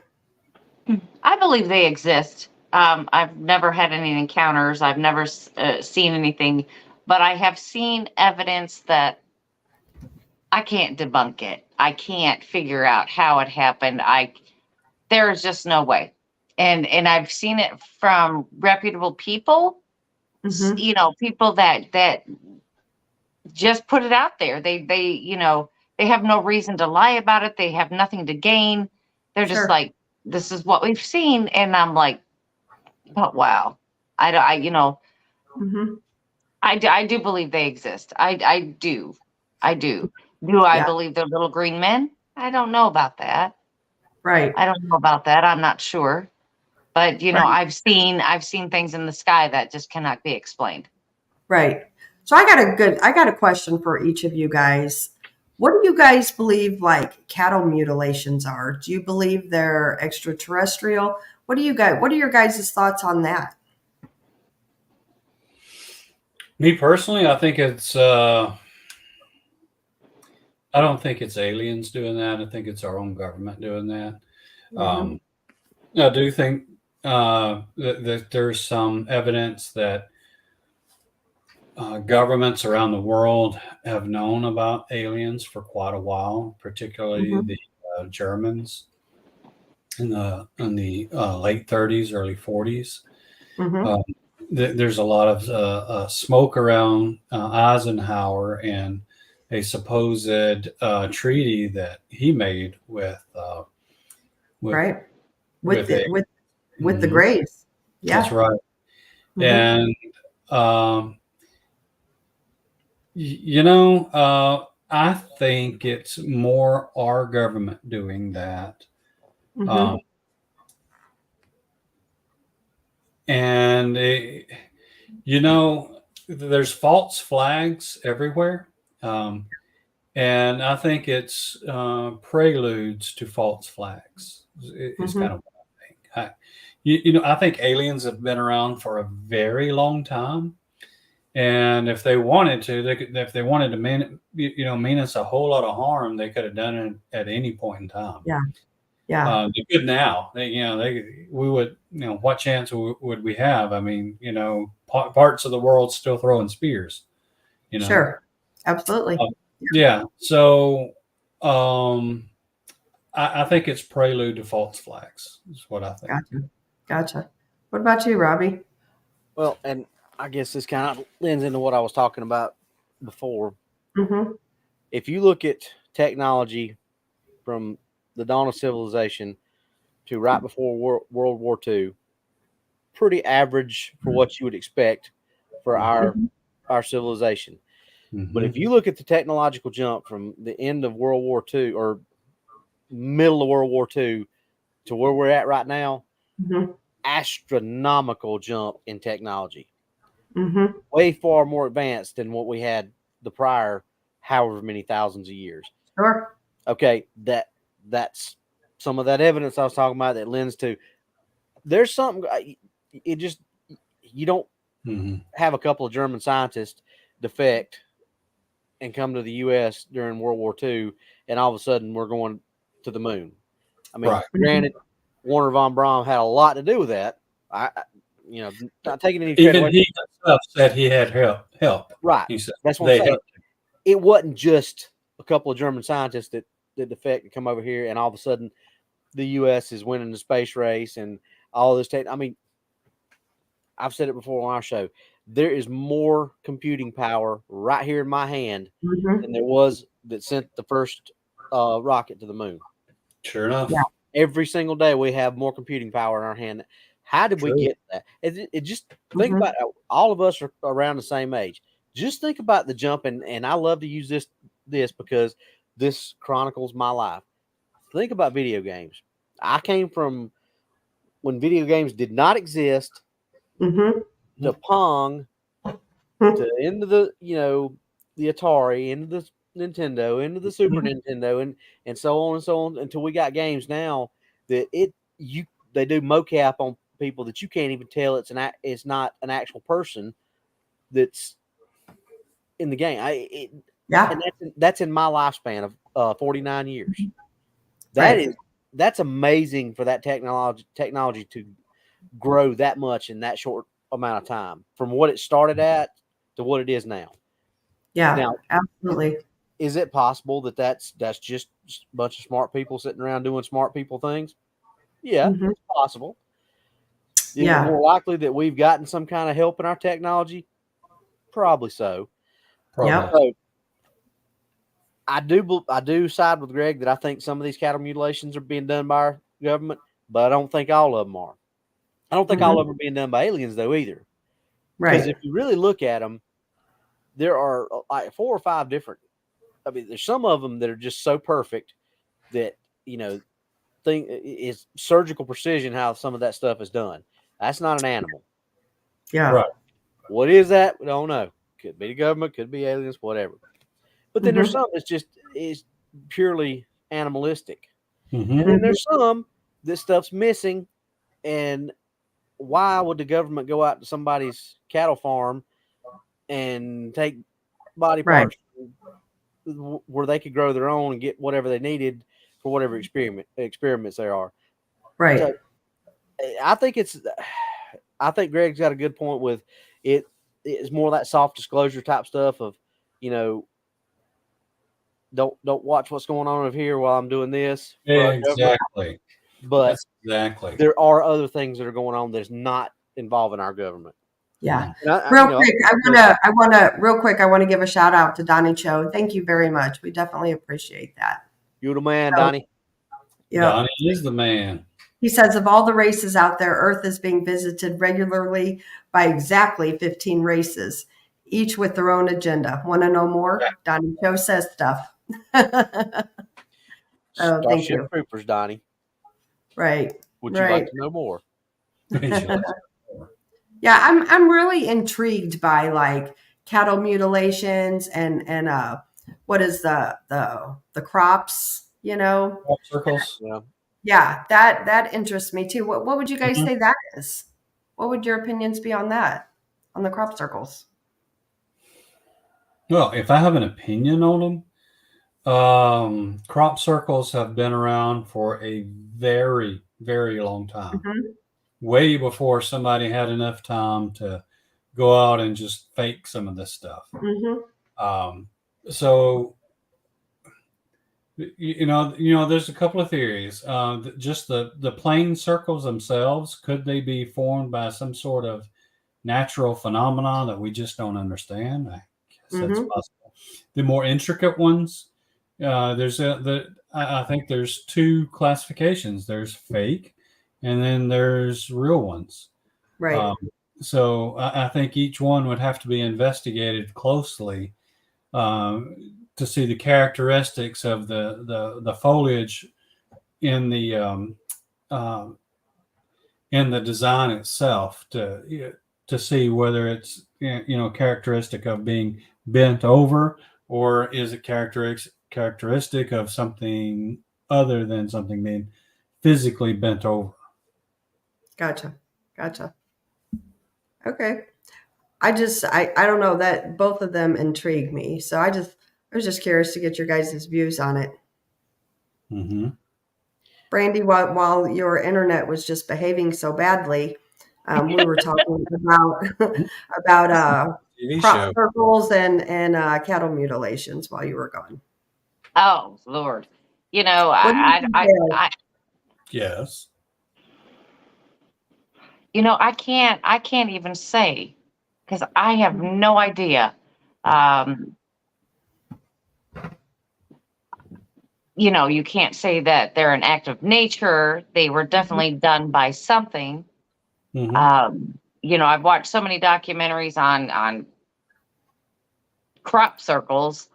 [SPEAKER 1] I believe they exist. I've never had any encounters. I've never seen anything, but I have seen evidence that I can't debunk it. I can't figure out how it happened. There is just no way. And I've seen it from reputable people,
[SPEAKER 3] Mm-hmm.
[SPEAKER 1] people that just put it out there. They have no reason to lie about it. They have nothing to gain. They're just
[SPEAKER 3] Sure.
[SPEAKER 1] like, this is what we've seen. And I'm like, oh, wow.
[SPEAKER 3] Mm-hmm.
[SPEAKER 1] I do believe they exist. I do. I do. Do I
[SPEAKER 3] Yeah.
[SPEAKER 1] believe they're little green men? I don't know about that.
[SPEAKER 3] Right.
[SPEAKER 1] I don't know about that. I'm not sure. But
[SPEAKER 3] Right.
[SPEAKER 1] I've seen things in the sky that just cannot be explained.
[SPEAKER 3] Right. So I got a question for each of you guys. What do you guys believe like cattle mutilations are? Do you believe they're extraterrestrial? What are your guys' thoughts on that?
[SPEAKER 5] Me personally, I think it's. I don't think it's aliens doing that. I think it's our own government doing that.
[SPEAKER 3] Mm-hmm.
[SPEAKER 5] I do think that there's some evidence that governments around the world have known about aliens for quite a while, particularly
[SPEAKER 3] Mm-hmm.
[SPEAKER 5] the Germans in the late 30s, early 40s.
[SPEAKER 3] Mm-hmm.
[SPEAKER 5] There's a lot of smoke around Eisenhower and a supposed treaty that he made with
[SPEAKER 3] Right.
[SPEAKER 5] with a.
[SPEAKER 3] With the
[SPEAKER 5] Mhm,
[SPEAKER 3] graves.
[SPEAKER 5] that's
[SPEAKER 3] Yeah.
[SPEAKER 5] right.
[SPEAKER 3] Mm-hmm.
[SPEAKER 5] And um, I think it's more our government doing that.
[SPEAKER 3] Mm-hmm.
[SPEAKER 5] Um, and there's false flags everywhere. And I think it's preludes to false flags. Is
[SPEAKER 3] Mm-hmm.
[SPEAKER 5] kind of what I think. I think aliens have been around for a very long time, and if they wanted to, if they wanted to mean us a whole lot of harm, they could have done it at any point in time.
[SPEAKER 3] Yeah. Yeah.
[SPEAKER 5] They could now. We would. What chance would we have? I mean, parts of the world still throwing spears.
[SPEAKER 3] Sure. Absolutely.
[SPEAKER 5] Yeah. So I think it's prelude to false flags. Is what I think.
[SPEAKER 3] Gotcha. What about you, Robbie?
[SPEAKER 4] Well, and I guess this kind of lends into what I was talking about before.
[SPEAKER 3] Mm-hmm.
[SPEAKER 4] If you look at technology from the dawn of civilization to right before World War II, pretty average for what you would expect for our civilization. But if you look at the technological jump from the end of World War II or middle of World War II to where we're at right now,
[SPEAKER 3] Mm-hmm.
[SPEAKER 4] astronomical jump in technology.
[SPEAKER 3] Mm-hmm.
[SPEAKER 4] Way far more advanced than what we had the prior however many thousands of years.
[SPEAKER 3] Sure.
[SPEAKER 4] Okay, that's some of that evidence I was talking about that lends to there's something it just you don't have a couple of German scientists defect and come to the US during World War II and all of a sudden we're going to the moon. I mean,
[SPEAKER 5] Right.
[SPEAKER 4] Granted, Warner von Braun had a lot to do with that. Not taking any credit
[SPEAKER 5] Even
[SPEAKER 4] away.
[SPEAKER 5] he himself said he had help.
[SPEAKER 4] Right.
[SPEAKER 5] He said
[SPEAKER 4] That's what I'm saying.
[SPEAKER 5] helped.
[SPEAKER 4] It wasn't just a couple of German scientists that defect and come over here, and all of a sudden the U.S. is winning the space race and all this. I mean, I've said it before on our show. There is more computing power right here in my hand
[SPEAKER 3] Mm-hmm.
[SPEAKER 4] than there was that sent the first rocket to the moon.
[SPEAKER 5] Sure enough.
[SPEAKER 3] Yeah.
[SPEAKER 4] Every single day we have more computing power in our hand. How did we get that? It just think about it. All of us are around the same age. Just think about the jump, and I love to use this because this chronicles my life. Think about video games. I came from when video games did not exist to Pong to into the the Atari, into the Nintendo, into the Super Nintendo, and so on until we got games now that they do mocap on people that you can't even tell it's not an actual person that's in the game.
[SPEAKER 3] Yeah.
[SPEAKER 4] And that's in my lifespan of 49 years.
[SPEAKER 3] Right.
[SPEAKER 4] That's amazing for that technology to grow that much in that short amount of time from what it started at to what it is now.
[SPEAKER 3] Yeah,
[SPEAKER 4] Now,
[SPEAKER 3] absolutely.
[SPEAKER 4] is it possible that that's just a bunch of smart people sitting around doing smart people things? Yeah,
[SPEAKER 3] Mhm.
[SPEAKER 4] it's possible. Is it
[SPEAKER 3] Yeah.
[SPEAKER 4] more likely that we've gotten some kind of help in our technology? Probably so.
[SPEAKER 5] Probably.
[SPEAKER 3] Yep.
[SPEAKER 4] So I do side with Greg that I think some of these cattle mutilations are being done by our government, but I don't think all of them are. I don't think all of them are being done by aliens though either. Because
[SPEAKER 3] Right.
[SPEAKER 4] if you really look at them, there are like 4 or 5 different. I mean, there's some of them that are just so perfect that thing is surgical precision. How some of that stuff is done. That's not an animal.
[SPEAKER 3] Yeah.
[SPEAKER 5] Right.
[SPEAKER 4] What is that? We don't know. Could be the government, could be aliens, whatever. But then there's
[SPEAKER 3] Mhm.
[SPEAKER 4] some that's just is purely animalistic.
[SPEAKER 5] Mm-hmm.
[SPEAKER 4] And then there's some this stuff's missing. And why would the government go out to somebody's cattle farm and take body
[SPEAKER 3] Right.
[SPEAKER 4] parts where they could grow their own and get whatever they needed for whatever experiments there are?
[SPEAKER 3] Right.
[SPEAKER 4] So I think Greg's got a good point with it. It's more that soft disclosure type stuff of, don't watch what's going on over here while I'm doing this for our government.
[SPEAKER 5] Exactly.
[SPEAKER 4] But
[SPEAKER 5] That's exactly.
[SPEAKER 4] there are other things that are going on that's not involving our government.
[SPEAKER 3] Yeah.
[SPEAKER 4] And
[SPEAKER 3] Real quick, I want to give a shout out to Donnie Cho. Thank you very much. We definitely appreciate that.
[SPEAKER 4] You're the man,
[SPEAKER 3] So,
[SPEAKER 4] Donnie.
[SPEAKER 3] Yeah.
[SPEAKER 5] Donnie is the man.
[SPEAKER 3] He says of all the races out there, Earth is being visited regularly by exactly 15 races, each with their own agenda. Want to know more?
[SPEAKER 5] Yeah.
[SPEAKER 3] Donnie Cho says stuff. Oh, thank
[SPEAKER 4] Starship
[SPEAKER 3] you.
[SPEAKER 4] Troopers, Donnie.
[SPEAKER 3] Right.
[SPEAKER 4] Would you like to know more?
[SPEAKER 3] Yeah, I'm really intrigued by like cattle mutilations and what is the crops,
[SPEAKER 5] Circles.
[SPEAKER 4] Yeah.
[SPEAKER 3] Yeah, that interests me too. What would you guys
[SPEAKER 5] Mhm.
[SPEAKER 3] say that is? What would your opinions be on that? On the crop circles?
[SPEAKER 5] Well, if I have an opinion on them, crop circles have been around for a very, very long time.
[SPEAKER 3] Mhm.
[SPEAKER 5] Way before somebody had enough time to go out and just fake some of this stuff.
[SPEAKER 3] Mhm.
[SPEAKER 5] So there's a couple of theories. Just the plain circles themselves, could they be formed by some sort of natural phenomena that we just don't understand? I guess that's
[SPEAKER 3] Mhm.
[SPEAKER 5] possible. The more intricate ones, I think there's 2 classifications. There's fake, and then there's real ones.
[SPEAKER 3] Right.
[SPEAKER 5] So I think each one would have to be investigated closely to see the characteristics of the foliage in the design itself to see whether it's characteristic of being bent over, or is it characteristic of something other than something being physically bent over.
[SPEAKER 3] Gotcha. Okay. I don't know, that both of them intrigue me. So I was just curious to get your guys' views on it.
[SPEAKER 5] Mm-hmm.
[SPEAKER 3] Brandy, while your internet was just behaving so badly, we were talking about
[SPEAKER 5] TV
[SPEAKER 3] crop
[SPEAKER 5] show.
[SPEAKER 3] circles and cattle mutilations while you were gone.
[SPEAKER 1] Oh Lord,
[SPEAKER 3] What do you think, Dale?
[SPEAKER 5] Yes.
[SPEAKER 1] I can't even say, because I have no idea. You can't say that they're an act of nature. They were definitely done by something.
[SPEAKER 5] Mm-hmm.
[SPEAKER 1] I've watched so many documentaries on crop circles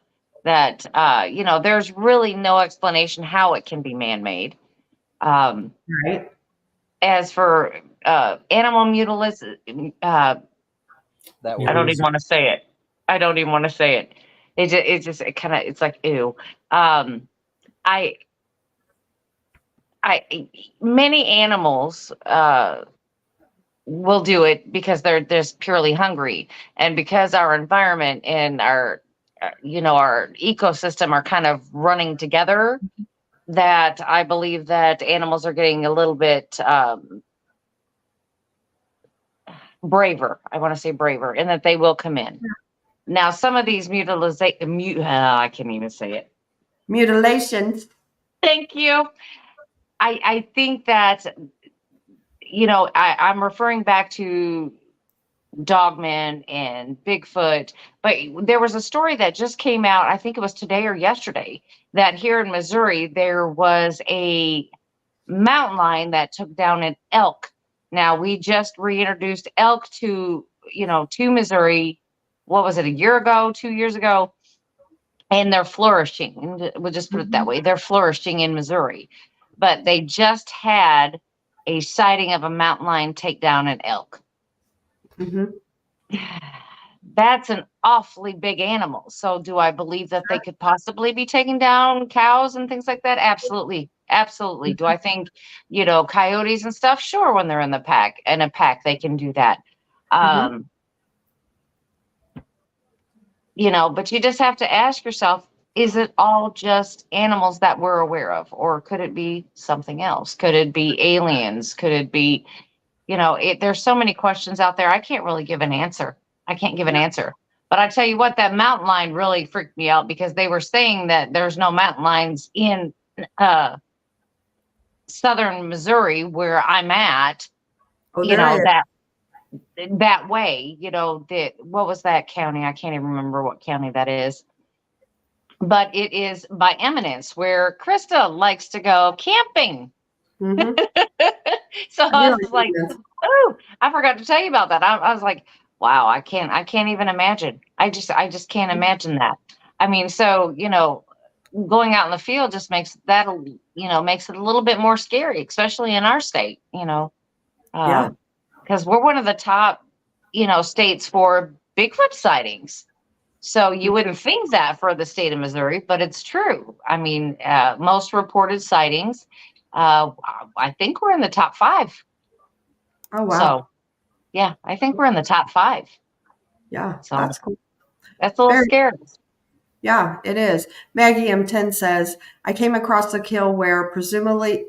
[SPEAKER 1] that there's really no explanation how it can be man-made.
[SPEAKER 3] Right.
[SPEAKER 1] As for animal mutilation,
[SPEAKER 4] That
[SPEAKER 1] I don't even want to say it. It's like ew. I many animals will do it because they're just purely hungry, and because our environment and our our ecosystem are kind of running together, that I believe that animals are getting a little bit braver. I want to say braver, and that they will come in. Now, some of these I can't even say it.
[SPEAKER 3] Mutilations.
[SPEAKER 1] Thank you. I think that, I'm referring back to Dogman and Bigfoot, but there was a story that just came out, I think it was today or yesterday, that here in Missouri, there was a mountain lion that took down an elk. Now, we just reintroduced elk to Missouri. What was it, a year ago, 2 years ago? And they're flourishing. And we'll just put it that way. They're flourishing in Missouri. But they just had a sighting of a mountain lion take down an elk. That's an awfully big animal. So do I believe that they could possibly be taking down cows and things like that? Absolutely. Absolutely. Do I think, coyotes and stuff? Sure, when they're in a pack, they can do that. But you just have to ask yourself, is it all just animals that we're aware of? Or could it be something else? Could it be aliens? Could it be, there's so many questions out there. I can't really give an answer. I can't give an answer. But I tell you what, that mountain lion really freaked me out, because they were saying that there's no mountain lions in southern Missouri where I'm at. That way, what was that county? I can't even remember what county that is. But it is by Eminence, where Krista likes to go camping. So I was like, oh, I forgot to tell you about that. I was like, wow, I can't even imagine. I just can't imagine that. I mean, so, going out in the field just makes it a little bit more scary, especially in our state, because we're one of the top, states for Bigfoot sightings. So you wouldn't think that for the state of Missouri, but it's true. I mean, most reported sightings, I think we're in the top 5.
[SPEAKER 3] Oh, wow.
[SPEAKER 1] So, yeah, I think we're in the top 5.
[SPEAKER 3] Yeah,
[SPEAKER 1] so
[SPEAKER 3] that's cool.
[SPEAKER 1] That's a little scary.
[SPEAKER 3] Yeah, it is. Maggie M10 says, I came across a kill where presumably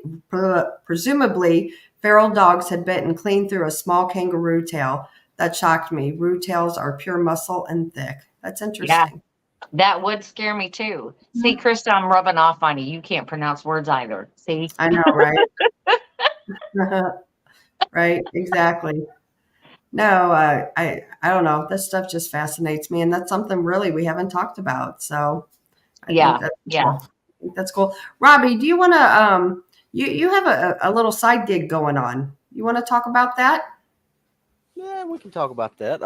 [SPEAKER 3] feral dogs had bitten clean through a small kangaroo tail. That shocked me. Roo tails are pure muscle and thick. That's interesting.
[SPEAKER 1] Yeah, that would scare me too. See, Krista, I'm rubbing off on you. You can't pronounce words either. See?
[SPEAKER 3] I know, right? Right, exactly. No, I don't know. This stuff just fascinates me, and that's something really we haven't talked about. So, I think that's cool. Robby, do you want to? You have a little side gig going on. You want to talk about that?
[SPEAKER 4] Yeah, we can talk about that.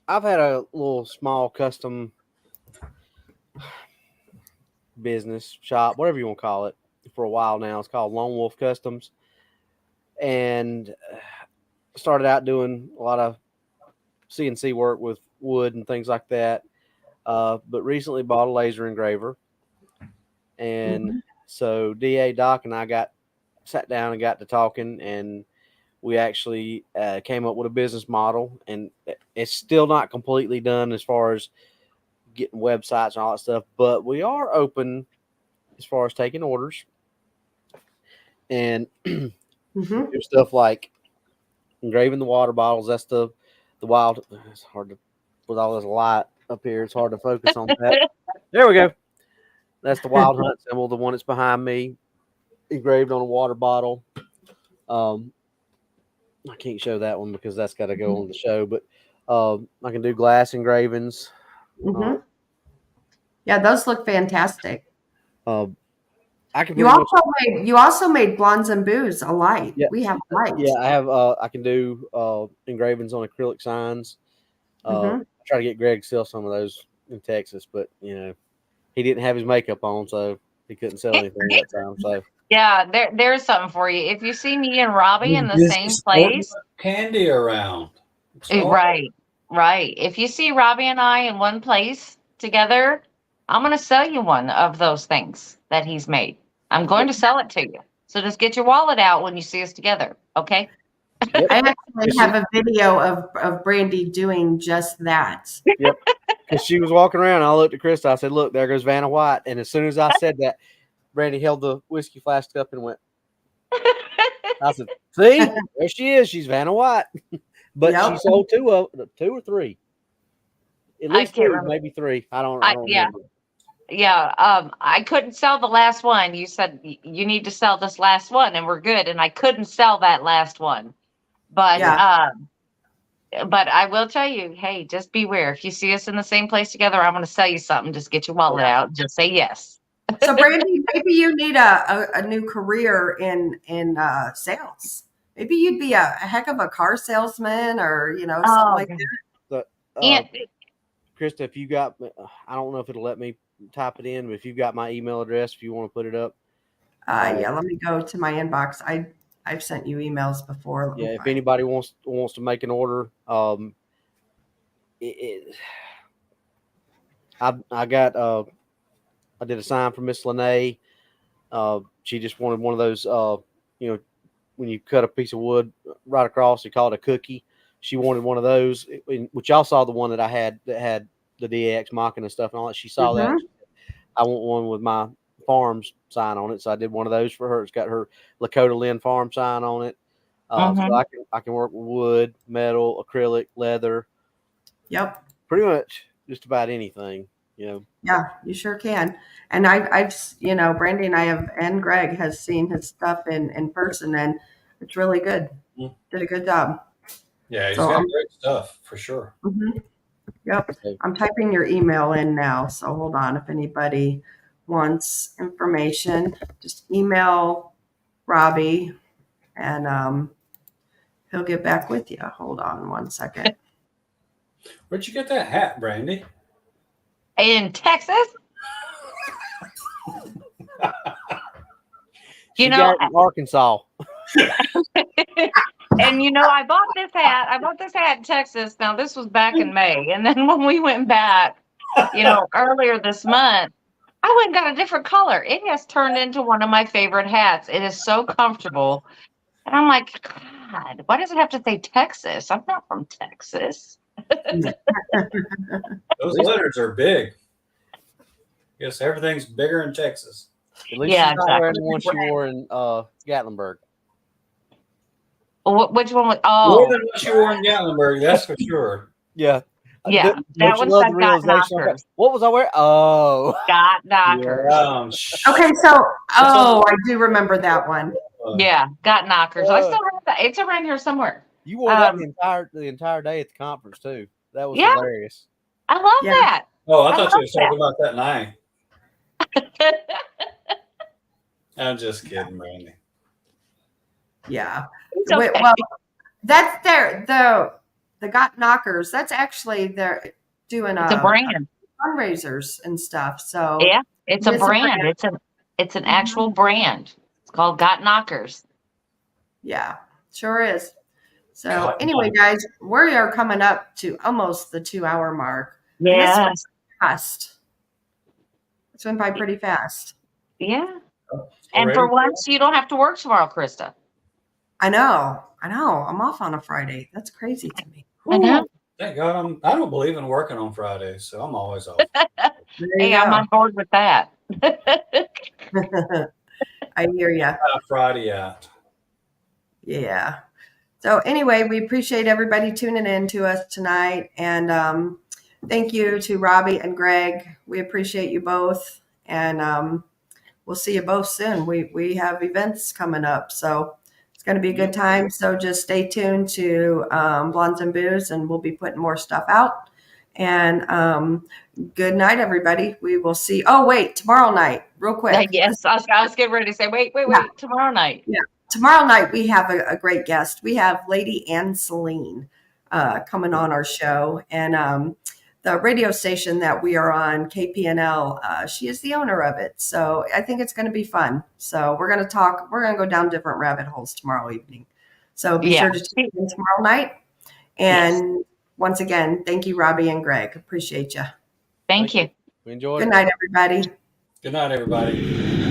[SPEAKER 4] I've had a little small custom business shop, whatever you want to call it, for a while now. It's called Lone Wolf Customs, and started out doing a lot of CNC work with wood and things like that. But recently bought a laser engraver, and so DA Doc and I sat down and got to talking, and we actually came up with a business model, and it's still not completely done as far as getting websites and all that stuff, but we are open as far as taking orders and do stuff like engraving the water bottles. That's the wild. It's hard to, with all this light up here, it's hard to focus on that. There we go. That's the wild hunt symbol, the one that's behind me, engraved on a water bottle. I can't show that one because that's got to go on the show, but I can do glass engravings.
[SPEAKER 3] Yeah, those look fantastic.
[SPEAKER 4] I can.
[SPEAKER 3] You also made blondes and booze a light. Yeah, we have lights.
[SPEAKER 4] Yeah, I have. I can do engravings on acrylic signs. I try to get Greg to sell some of those in Texas, but he didn't have his makeup on, so he couldn't sell anything that time. So.
[SPEAKER 1] Yeah, there's something for you. If you see me and Robby in the same place,
[SPEAKER 5] candy around.
[SPEAKER 1] Right. If you see Robby and I in one place together, I'm going to sell you one of those things that he's made. I'm going to sell it to you. So just get your wallet out when you see us together. Okay.
[SPEAKER 4] Yep.
[SPEAKER 3] I actually have a video of Brandy doing just that.
[SPEAKER 4] Yep. Because she was walking around. I looked at Krista. I said, look, there goes Vanna White. And as soon as I said that, Brandy held the whiskey flask up and went. I said, see, there she is. She's Vanna White. But
[SPEAKER 3] Yep.
[SPEAKER 4] she sold two or three. At
[SPEAKER 1] I
[SPEAKER 4] least
[SPEAKER 1] can't
[SPEAKER 4] two,
[SPEAKER 1] remember.
[SPEAKER 4] maybe three. I don't
[SPEAKER 1] Yeah.
[SPEAKER 4] remember.
[SPEAKER 1] Yeah. I couldn't sell the last one. You said you need to sell this last one and we're good. And I couldn't sell that last one. But but I will tell you, hey, just beware. If you see us in the same place together, I'm going to sell you something. Just get your wallet out. Just say yes.
[SPEAKER 3] So Brandy, maybe you need a new career in sales. Maybe you'd be a heck of a car salesman or, something like that.
[SPEAKER 4] But, Krista, if you got, I don't know if it'll let me type it in, but if you've got my email address, if you want to put it up.
[SPEAKER 3] Yeah, let me go to my inbox. I've sent you emails before.
[SPEAKER 4] Yeah, if anybody wants to make an order, I did a sign for Miss Lene. She just wanted one of those, when you cut a piece of wood right across, you call it a cookie. She wanted one of those, which y'all saw the one that I had that had the ExMachina and stuff and all that. She saw that. I want one with my farm's sign on it, so I did one of those for her. It's got her Lakota Lynn farm sign on it. So I can work with wood, metal, acrylic, leather.
[SPEAKER 3] Yep.
[SPEAKER 4] Pretty much just about anything,
[SPEAKER 3] Yeah, you sure can. And I've Brandy and I have, and Greg has seen his stuff in person, and it's really good. Did a good job.
[SPEAKER 5] Yeah, he's got great stuff for sure.
[SPEAKER 3] Yep. I'm typing your email in now. So hold on. If anybody wants information, just email Robby and he'll get back with you. Hold on one second.
[SPEAKER 5] Where'd you get that hat, Brandy?
[SPEAKER 1] In Texas?
[SPEAKER 4] She got it in Arkansas.
[SPEAKER 1] And I bought this hat. I bought this hat in Texas. Now this was back in May. And then when we went back, earlier this month, I went and got a different color. It has turned into one of my favorite hats. It is so comfortable. And I'm like, God, why does it have to say Texas? I'm not from Texas.
[SPEAKER 5] Those letters are big. Yes, everything's bigger in Texas.
[SPEAKER 4] At least she's not wearing the one she wore in Gatlinburg.
[SPEAKER 1] Which one was?
[SPEAKER 5] More than what you wore in Gatlinburg, that's for sure.
[SPEAKER 4] Yeah.
[SPEAKER 1] Yeah, that one's got knockers.
[SPEAKER 4] What was I wearing? Oh,
[SPEAKER 1] got knockers.
[SPEAKER 3] Okay, so I do remember that one.
[SPEAKER 1] Yeah, got knockers. I still have that. It's around here somewhere.
[SPEAKER 4] You wore that the entire day at the conference too. That was hilarious.
[SPEAKER 1] I love that.
[SPEAKER 5] Oh, I thought you were talking about that night. I'm just kidding, Randy.
[SPEAKER 3] Yeah.
[SPEAKER 1] Okay.
[SPEAKER 3] Well, that's the Got Knockers. That's actually they're doing
[SPEAKER 1] it's a brand
[SPEAKER 3] fundraisers and stuff. So
[SPEAKER 1] yeah, it's a brand. It's an actual brand. It's called Got Knockers.
[SPEAKER 3] Yeah, sure is. So anyway, guys, we are coming up to almost the 2-hour mark.
[SPEAKER 1] Yeah,
[SPEAKER 3] fast. It's went by pretty fast.
[SPEAKER 1] Yeah, and for once, you don't have to work tomorrow, Krista.
[SPEAKER 3] I know. I'm off on a Friday. That's crazy to me.
[SPEAKER 1] I know.
[SPEAKER 5] Thank God, I don't believe in working on Fridays, so I'm always off.
[SPEAKER 1] Hey, I'm on board with that.
[SPEAKER 3] I hear you.
[SPEAKER 5] Friday out.
[SPEAKER 3] Yeah. So anyway, we appreciate everybody tuning in to us tonight. And thank you to Robby and Greg. We appreciate you both. And we'll see you both soon. We have events coming up. So it's going to be a good time. So just stay tuned to Blondes and Booze, and we'll be putting more stuff out. And good night, everybody. We will see. Oh, wait, tomorrow night, real quick.
[SPEAKER 1] Yes, I was getting ready to say, wait. Yeah. Tomorrow night.
[SPEAKER 3] Yeah. Tomorrow night, we have a great guest. We have Lady Selene coming on our show. And the radio station that we are on, KPNL, she is the owner of it. So I think it's going to be fun. So we're going to go down different rabbit holes tomorrow evening. So be sure to tune in tomorrow night. And once again, thank you, Robby and Greg. Appreciate you.
[SPEAKER 1] Thank you.
[SPEAKER 4] We enjoyed it.
[SPEAKER 3] Good night, everybody.
[SPEAKER 5] Good night, everybody.